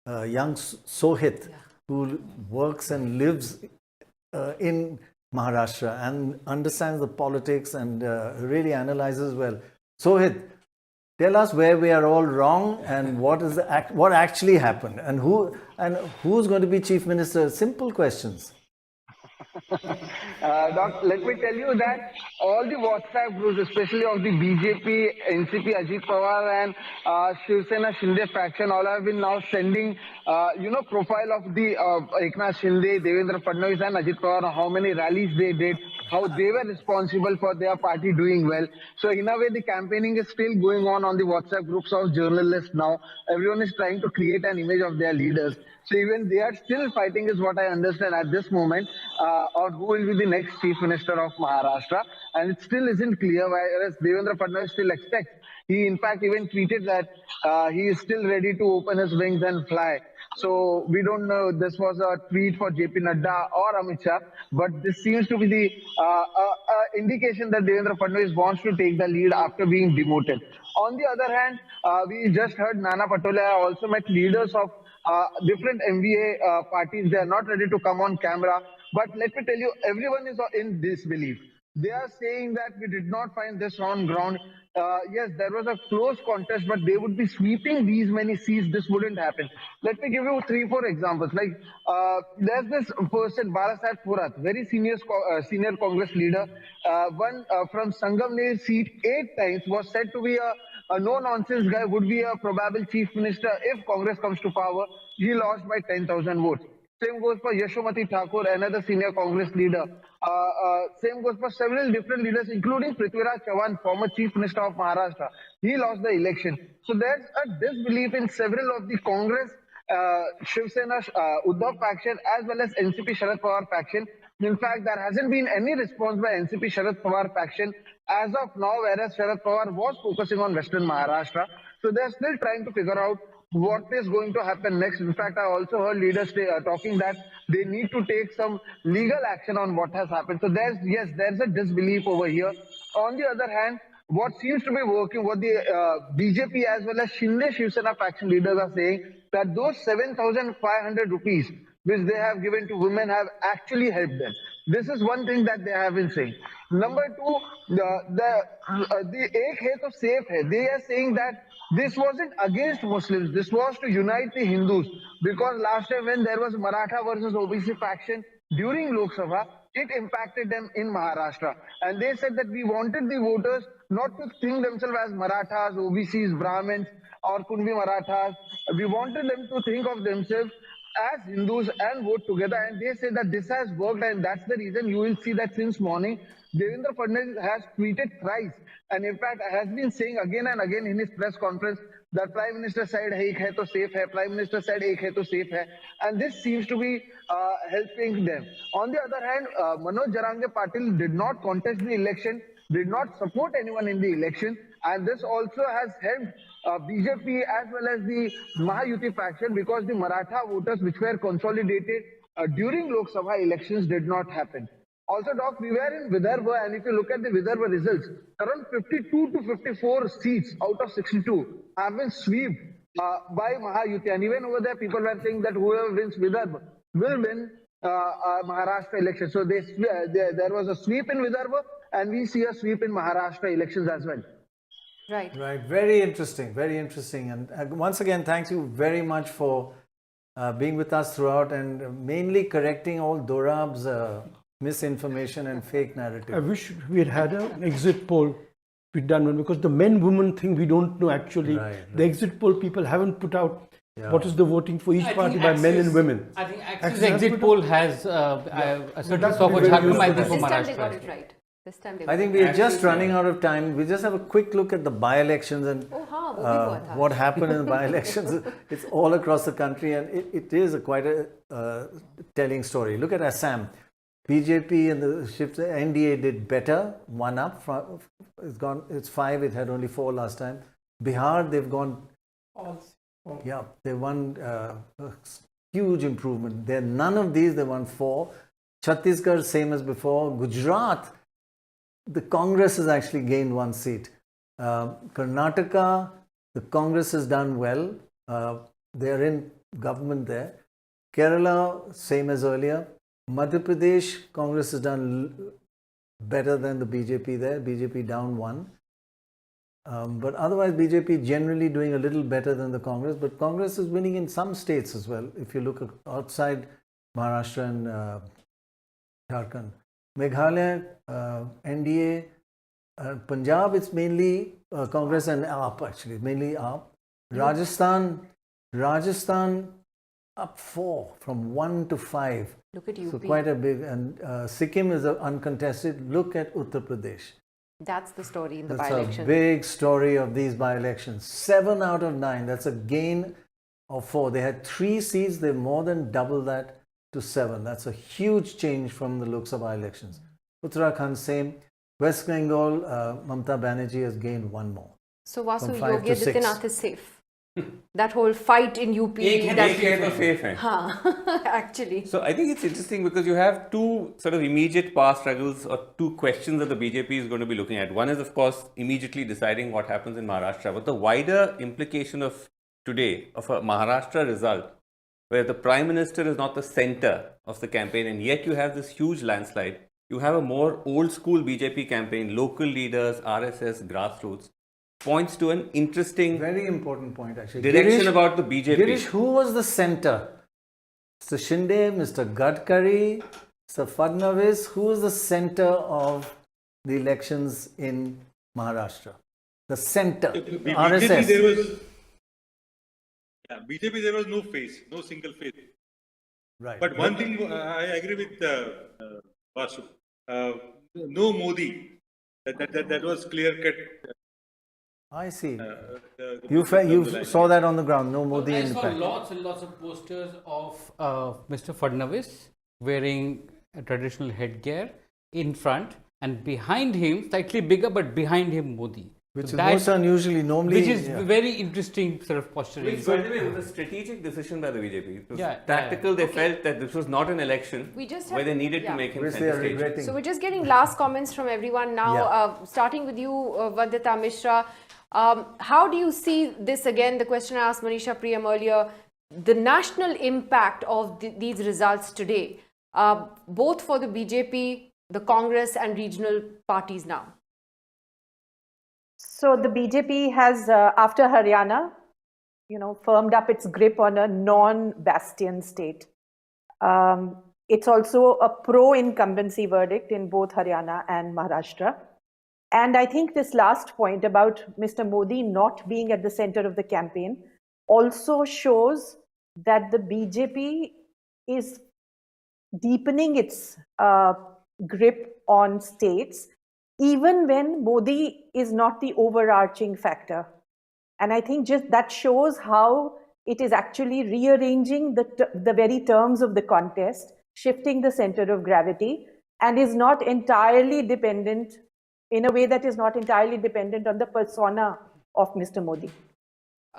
young Sohit, who works and lives in Maharashtra and understands the politics and really analyzes well. Sohit, tell us where we are all wrong and what actually happened and who's going to be chief minister. Simple questions. Doc, let me tell you that all the WhatsApp groups, especially of the BJP, NCP, Ajit Pawar and Shiv Sena Shinde faction, all have been now sending, profile of the Eknath Shinde, Devendra Fadnavis and Ajit Pawar, how many rallies they did, how they were responsible for their party doing well. So in a way, the campaigning is still going on the WhatsApp groups of journalists now. Everyone is trying to create an image of their leaders. So even they are still fighting is what I understand at this moment on who will be the next chief minister of Maharashtra. And it still isn't clear, whereas Devendra Fadnavis still expects. He in fact even tweeted that he is still ready to open his wings and fly. So we don't know this was a tweet for JP Nadda or Amit Shah, but this seems to be the indication that Devendra Fadnavis wants to take the lead after being demoted. On the other hand, we just heard Nana Patole also met leaders of different MVA parties. They are not ready to come on camera. But let me tell you, everyone is in disbelief. They are saying that we did not find this on ground. Yes, there was a close contest, but they would be sweeping these many seats. This wouldn't happen. Let me give you 3-4 examples. Like there's this person, Balasaheb Thorat, very senior Congress leader, won from Sangamner seat 8 times, was said to be a no-nonsense guy, would be a probable chief minister if Congress comes to power. He lost by 10,000 votes. Same goes for Yashomati Thakur, another senior Congress leader. Same goes for several different leaders, including Prithviraj Chavan, former Chief Minister of Maharashtra. He lost the election. So there's a disbelief in several of the Congress, Shiv Sena, Uddhav faction, as well as NCP Sharad Pawar faction. In fact, there hasn't been any response by NCP Sharad Pawar faction as of now, whereas Sharad Pawar was focusing on Western Maharashtra. So they're still trying to figure out what is going to happen next. In fact, I also heard leaders talking that they need to take some legal action on what has happened. So there's a disbelief over here. On the other hand, what seems to be working, what the BJP as well as Shinde Shiv Sena faction leaders are saying, that those 7,500 rupees which they have given to women have actually helped them. This is one thing that they have been saying. Number two, the Ek Hai to Safe Hai. They are saying that this wasn't against Muslims. This was to unite the Hindus. Because last time when there was Maratha versus OBC faction during Lok Sabha, it impacted them in Maharashtra. And they said that we wanted the voters not to think themselves as Marathas, OBCs, Brahmins, or Kunbi Marathas. We wanted them to think of themselves as Hindus and vote together, and they say that this has worked, and that's the reason you will see that since morning Devendra Fadnavis has tweeted thrice, and in fact has been saying again and again in his press conference that Prime Minister said Ek hai to safe hai, Prime Minister said Ek hai to safe hai, and this seems to be helping them. On the other hand, Manoj Jarange Patil did not contest the election, did not support anyone in the election, and this also has helped BJP as well as the Mahayuti faction, because the Maratha voters which were consolidated during Lok Sabha elections did not happen. Also, Doc, we were in Vidarbha, and if you look at the Vidarbha results, around 52 to 54 seats out of 62 have been swept by Mahayuti, and even over there people were saying that whoever wins Vidarbha will win Maharashtra elections. So there was a sweep in Vidarbha, and we see a sweep in Maharashtra elections as well. Right. Right. Very interesting. Very interesting. And once again, thank you very much for being with us throughout and mainly correcting all Dorab's misinformation and fake narrative. I wish we had an exit poll we done one, because the men-women thing we don't know actually. Right. The exit poll people haven't put out what is the voting for each I party think by men Axis- and women. I think Axis Axis has exit put poll out- has a certain that's sort of very Jharkhand useful. might be for This time they Maharashtra. got it right. This time they got I think it we're right. just running out of time. We just have a quick look at the by-elections and Oh, हाँ, वो भी हुआ था. what happened in the by-elections. It's all across the country, and it is quite a telling story. Look at Assam. BJP and the NDA did better, one up. It's 5. It had only 4 last time. Bihar, they've gone. Yeah, they won a huge improvement. There none of these. They won 4. Chhattisgarh, same as before. Gujarat, the Congress has actually gained 1 seat. Karnataka, the Congress has done well. They're in government there. Kerala, same as earlier. Madhya Pradesh, Congress has done better than the BJP there. BJP down 1. But otherwise, BJP generally doing a little better than the Congress. But Congress is winning in some states as well. If you look outside Maharashtra and Jharkhand. Meghalaya, NDA, Punjab, it's mainly Congress and AAP actually, mainly AAP. Rajasthan up 4 from 1 to 5. Look at UP. So quite a big, and Sikkim is uncontested. Look at Uttar Pradesh. That's the story in the That's by-election. a big story of these by-elections. 7 out of 9. That's a gain of 4. They had 3 seats. They more than double that to 7. That's a huge change from the Lok Sabha elections. Uttarakhand, same. West Bengal, Mamata Banerjee has gained 1 more. So Vasu, From 5 Yogi to 6. Adityanath is safe. That whole fight in UP. एक है तो safe है. हाँ, actually. So I think it's interesting because you have 2 sort of immediate power struggles or 2 questions that the BJP is going to be looking at. One is, of course, immediately deciding what happens in Maharashtra. But the wider implication of today, of a Maharashtra result, where the Prime Minister is not the center of the campaign, and yet you have this huge landslide. You have a more old school BJP campaign, local leaders, RSS, grassroots, points to an interesting, very important point actually. Direction about the BJP. Girish, who was the center? Mr. Shinde, Mr. Gadkari, Mr. Fadnavis, who was the center of the elections in Maharashtra? The center, RSS. BJP there was no face, no single face. Right. But one thing I agree with Vasu. No Modi. That was clear cut. I see. You saw that on the ground. No Modi I in the saw pack. lots and lots of posters of Mr. Fadnavis wearing a traditional headgear in front, and behind him, slightly bigger, but behind him Modi. Which So is most unusually, normally. Which is very interesting sort of posturing. Which, by the way, was a strategic decision by the BJP. It was Yeah, tactical. They felt that this was not an election We just where have- they needed yeah. to make him Which they center are stage. regretting. So we're just getting last comments from everyone now, Yeah. starting with you, Vandita Mishra. How do you see this again? The question I asked Manisha Priyam earlier, the national impact of these results today, both for the BJP, the Congress and regional parties now. So the BJP has, after Haryana, firmed up its grip on a non-bastion state. It's also a pro-incumbency verdict in both Haryana and Maharashtra. And I think this last point about Mr. Modi not being at the center of the campaign also shows that the BJP is deepening its grip on states, even when Modi is not the overarching factor. And I think just that shows how it is actually rearranging the very terms of the contest, shifting the center of gravity, and is not entirely dependent, in a way that is not entirely dependent on the persona of Mr. Modi.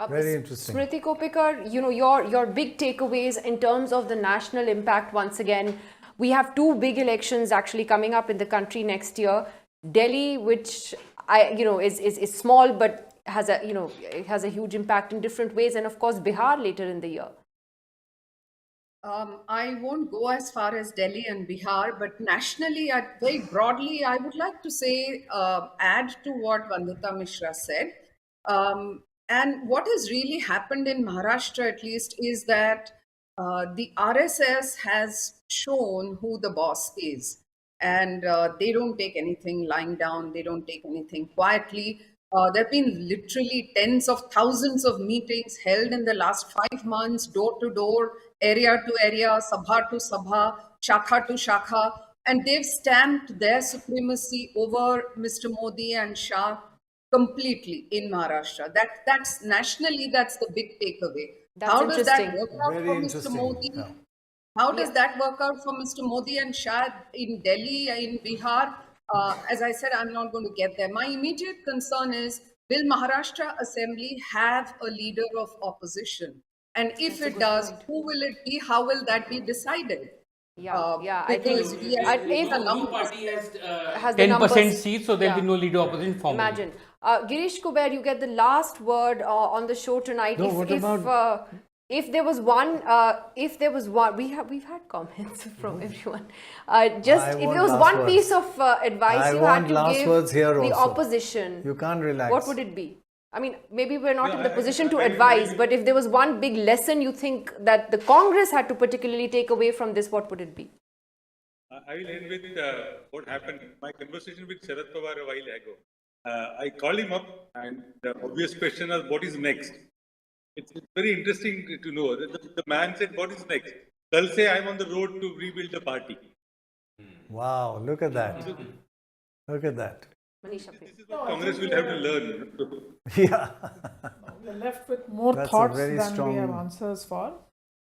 Very interesting. Smriti Kopikar, your big takeaways in terms of the national impact once again. We have 2 big elections actually coming up in the country next year. Delhi, which is small but has a huge impact in different ways, and of course Bihar later in the year. I won't go as far as Delhi and Bihar, but nationally, very broadly, I would like to say, add to what Vandita Mishra said. And what has really happened in Maharashtra, at least, is that the RSS has shown who the boss is. And they don't take anything lying down, they don't take anything quietly. There have been literally tens of thousands of meetings held in the last 5 months, door to door, area to area, sabha to sabha, shakha to shakha, and they've stamped their supremacy over Mr. Modi and Shah completely in Maharashtra. That's nationally, that's the big takeaway. That's How does that interesting. work out Very for Mr. interesting. Modi? Yeah. How does that work out for Mr. Modi and Shah in Delhi, in Bihar? As I said, I'm not going to get there. My immediate concern is, will Maharashtra Assembly have a leader of opposition? And if it does, who will it be? How will that be decided? Yeah, I think Because we are if the No numbers party has has the 10% numbers. seats, so there'll be Yeah. no leader opposition formally. Imagine. Girish Kuber, you get the last word on the show tonight. No, what about- If there was one, we've had comments from everyone. If want there was last one words. piece of advice I you want had to last give words here the also. opposition, You can't relax. what would it be? I mean, maybe we're not No, in the position to I advise, agree. but if there was one big lesson you think that the Congress had to particularly take away from this, what would it be? I will end with what happened. My conversation with Sharad Pawar a while ago. I called him up, and the obvious question was, "What is next?" It's very interesting to know. The man said, "What is next?" Kal se I'm on the road to rebuild the party. Wow, look at that. Look at that. Manisha, This is what Congress will have to learn. Yeah. We're left with more That's a thoughts very than strong- we have answers for.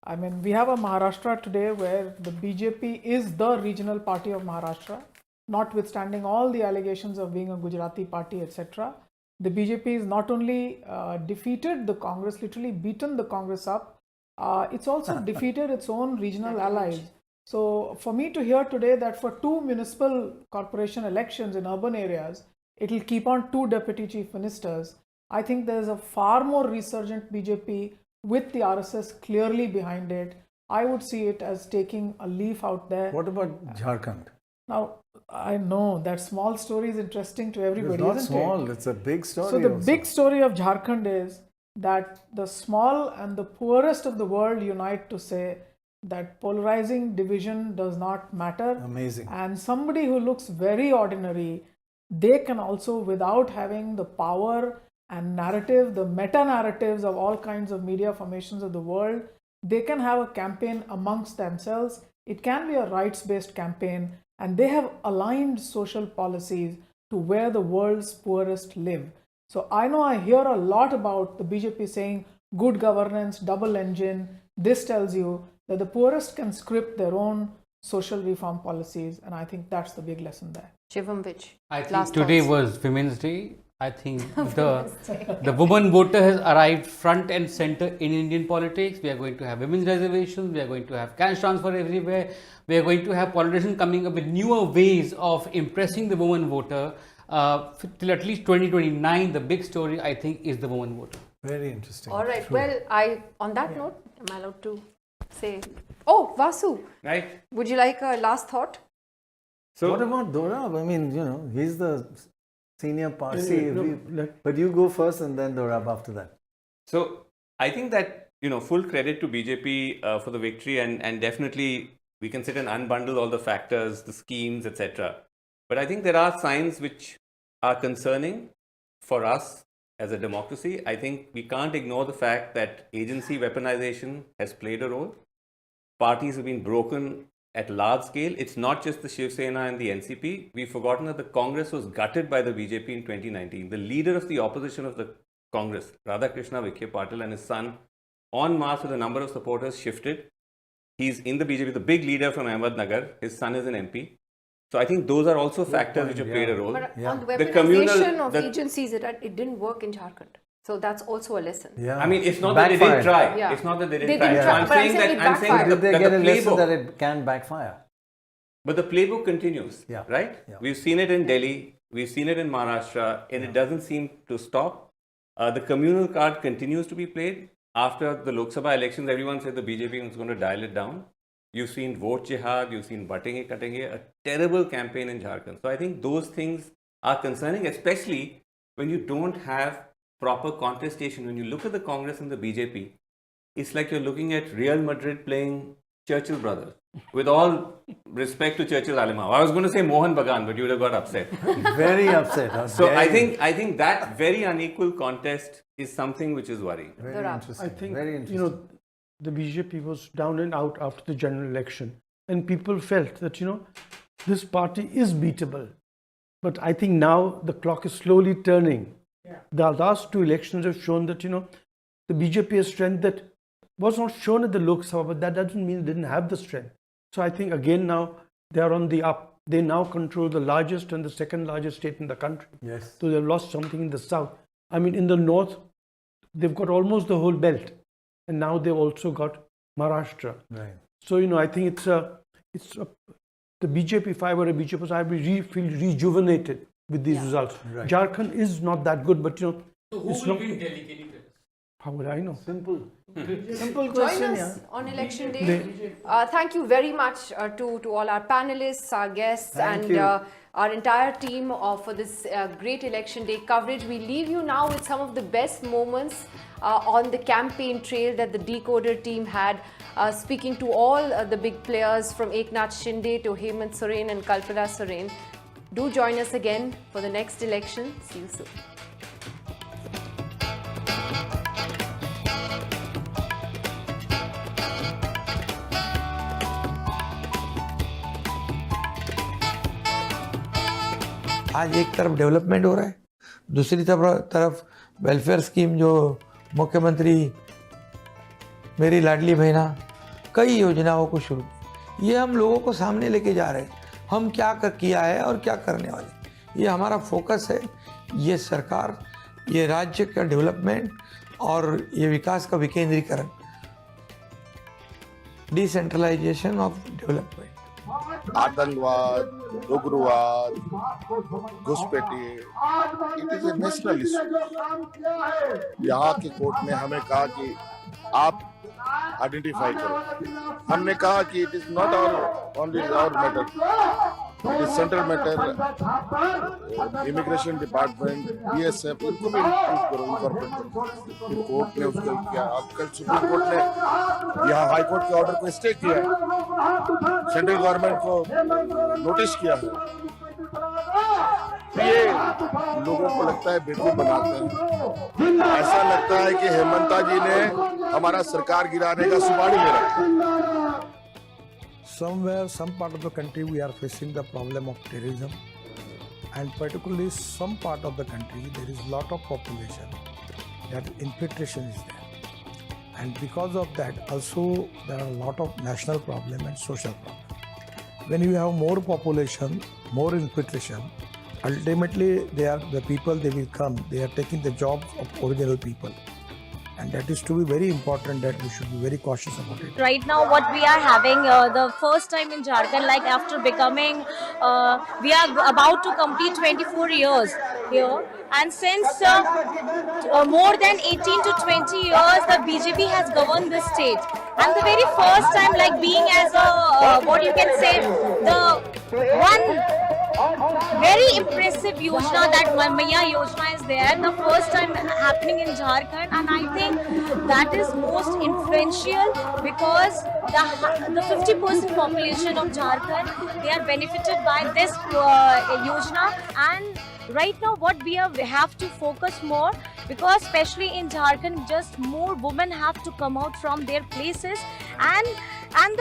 I mean, we have a Maharashtra today where the BJP is the regional party of Maharashtra, notwithstanding all the allegations of being a Gujarati party, etc. The BJP is not only defeated the Congress, literally beaten the Congress up, it's also defeated its own regional allies. So for me to hear today that for 2 municipal corporation elections in urban areas, it will keep on 2 deputy chief ministers, I think there's a far more resurgent BJP with the RSS clearly behind it. I would see it as taking a leaf out there. What about Jharkhand? Now, I know that small story is interesting to everybody, It's not isn't small, it? it's a big story. So the also. big story of Jharkhand is that the small and the poorest of the world unite to say that polarizing division does not matter. Amazing. And somebody who looks very ordinary, they can also, without having the power and narrative, the meta narratives of all kinds of media formations of the world, they can have a campaign amongst themselves. It can be a rights-based campaign, and they have aligned social policies to where the world's poorest live. So I know I hear a lot about the BJP saying good governance, double engine. This tells you that the poorest can script their own social reform policies, and I think that's the big lesson there. Shivam, which? I think last today thoughts? was Women's Day. I think the woman voter has arrived front and center in Indian politics. We are going to have women's reservations. We are going to have cash transfer everywhere. We are going to have politicians coming up with newer ways of impressing the woman voter. Till at least 2029, the big story, I think, is the woman voter. Very interesting. All right. True. Well, on that note, am I allowed to say? Oh, Vasu, Right. would you like a last thought? So What about Dorab? I mean, he's the senior Parsi. No, But you go first and then Dorab after that. So I think that, full credit to BJP for the victory, and definitely we can sit and unbundle all the factors, the schemes, etc. But I think there are signs which are concerning for us as a democracy. I think we can't ignore the fact that agency weaponization has played a role. Parties have been broken at large scale. It's not just the Shiv Sena and the NCP. We've forgotten that the Congress was gutted by the BJP in 2019. The leader of the opposition of the Congress, Radhakrishna Vikhe Patil, and his son, en masse with a number of supporters, shifted. He's in the BJP, the big leader from Ahmednagar. His son is an MP. So I think those are also factors which have played a role. But on the The communal- weaponization of the- agencies, it didn't work in Jharkhand. So that's also a lesson. Yeah. I mean, it's not that they didn't Backfired. try. Yeah. It's not that they They didn't try. didn't So try, I'm but I'm saying saying that it I'm saying backfired. that Did they the get a lesson playbook, that it can backfire? but the playbook continues, Yeah. right? Yeah. We've seen it in Delhi, we've seen it in Maharashtra, and it doesn't seem to stop. The communal card continues to be played. after the Lok Sabha elections, everyone said the BJP was going to dial it down. You've seen vote jihad, you've seen batenge katenge, a terrible campaign in Jharkhand. So I think those things are concerning, especially when you don't have proper contestation. When you look at the Congress and the BJP, it's like you're looking at Real Madrid playing Churchill brothers. With all respect to Churchill Alimao. I was going to say Mohan Bagan, but you would have got upset. Very upset. So I think that very unequal contest is something which is worrying. Very interesting. I think, very interesting. the BJP was down and out after the general election. And people felt that, this party is beatable. But I think now the clock is slowly turning. Yeah. The last 2 elections have shown that, the BJP has strength that was not shown at the Lok Sabha, but that doesn't mean they didn't have the strength. So I think again now they are on the up. They now control the largest and the second largest state in the country. Yes. So they've lost something in the south. I mean, in the north, they've got almost the whole belt. And now they've also got Maharashtra. Right. So, I think the BJP, if I were a BJP, I would feel rejuvenated with these results. Right. Jharkhand is not that good, but, So who it's will not. win Delhi? Can you tell us? How would I know? Simple. Simple Join question, us on election day. Thank you very much to all our panelists, our guests, Thank you. our entire team for this great election day coverage. We leave you now with some of the best moments on the campaign trail that the deKoder team had, speaking to all the big players from Eknath Shinde to Hemant Soren and Kalpana Soren. Do join us again for the next election. See you soon. आज एक तरफ development हो रहा है, दूसरी तरफ welfare scheme जो मुख्यमंत्री मेरी लाडली बहना कई योजनाओं को शुरू, ये हम लोगों को सामने लेके जा रहे हैं। हम क्या किया है और क्या करने वाले, ये हमारा फोकस है। ये सरकार, ये राज्य का डेवलपमेंट और ये विकास का विकेंद्रीकरण, डिसेंट्रलाइजेशन ऑफ डेवलपमेंट। आतंकवाद, उग्रवाद, घुसपैठी, it is a national issue. यहाँ की कोर्ट ने हमें कहा कि आप आइडेंटिफाई करो। हमने कहा कि it is not only our matter, it is central matter. Immigration department, BSF, इनको भी इंक्लूड करो, इनकॉर्पोरेट करो। फिर कोर्ट ने उसको किया। अब कल सुप्रीम कोर्ट ने यहाँ हाई कोर्ट के ऑर्डर को स्टे किया है, सेंट्रल गवर्नमेंट को नोटिस किया है। ये लोगों को लगता है बेवकूफ बनाते हैं। ऐसा लगता है कि हेमंता जी ने हमारा सरकार गिराने का सुपारी ले रखा है। Somewhere, some part of the country, we are facing the problem of terrorism, and particularly some part of the country, there is a lot of population that infiltration is there, and because of that, also there are a lot of national problem and social problem. When you have more population, more infiltration, ultimately the people they will come, they are taking the jobs of original people. And that is to be very important, that we should be very cautious about it. Right now what we are having the first time in Jharkhand, like after becoming, we are about to complete 24 years here, and since more than 18 to 20 years the BJP has governed this state, and the very first time like being as a what you can say, the one very impressive Yojana, that Maiya Yojana is there, the first time happening in Jharkhand, and I think that is most influential because the 50% population of Jharkhand, they are benefited by this Yojana. And right now what we have to focus more, because especially in Jharkhand just more women have to come out from their places, and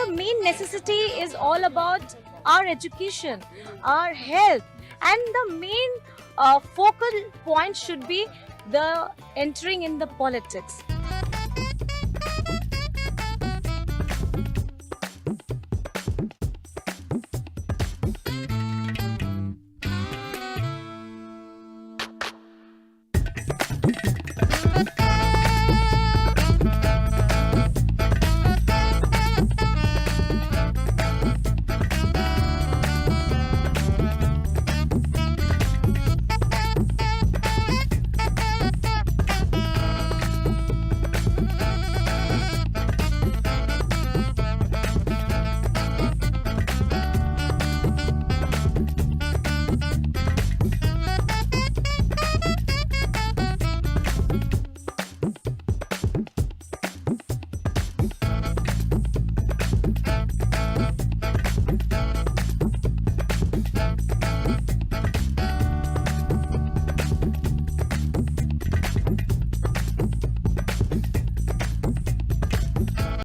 the main necessity is all about our education, our health, and the main focal point should be the entering in the politics. Thank you.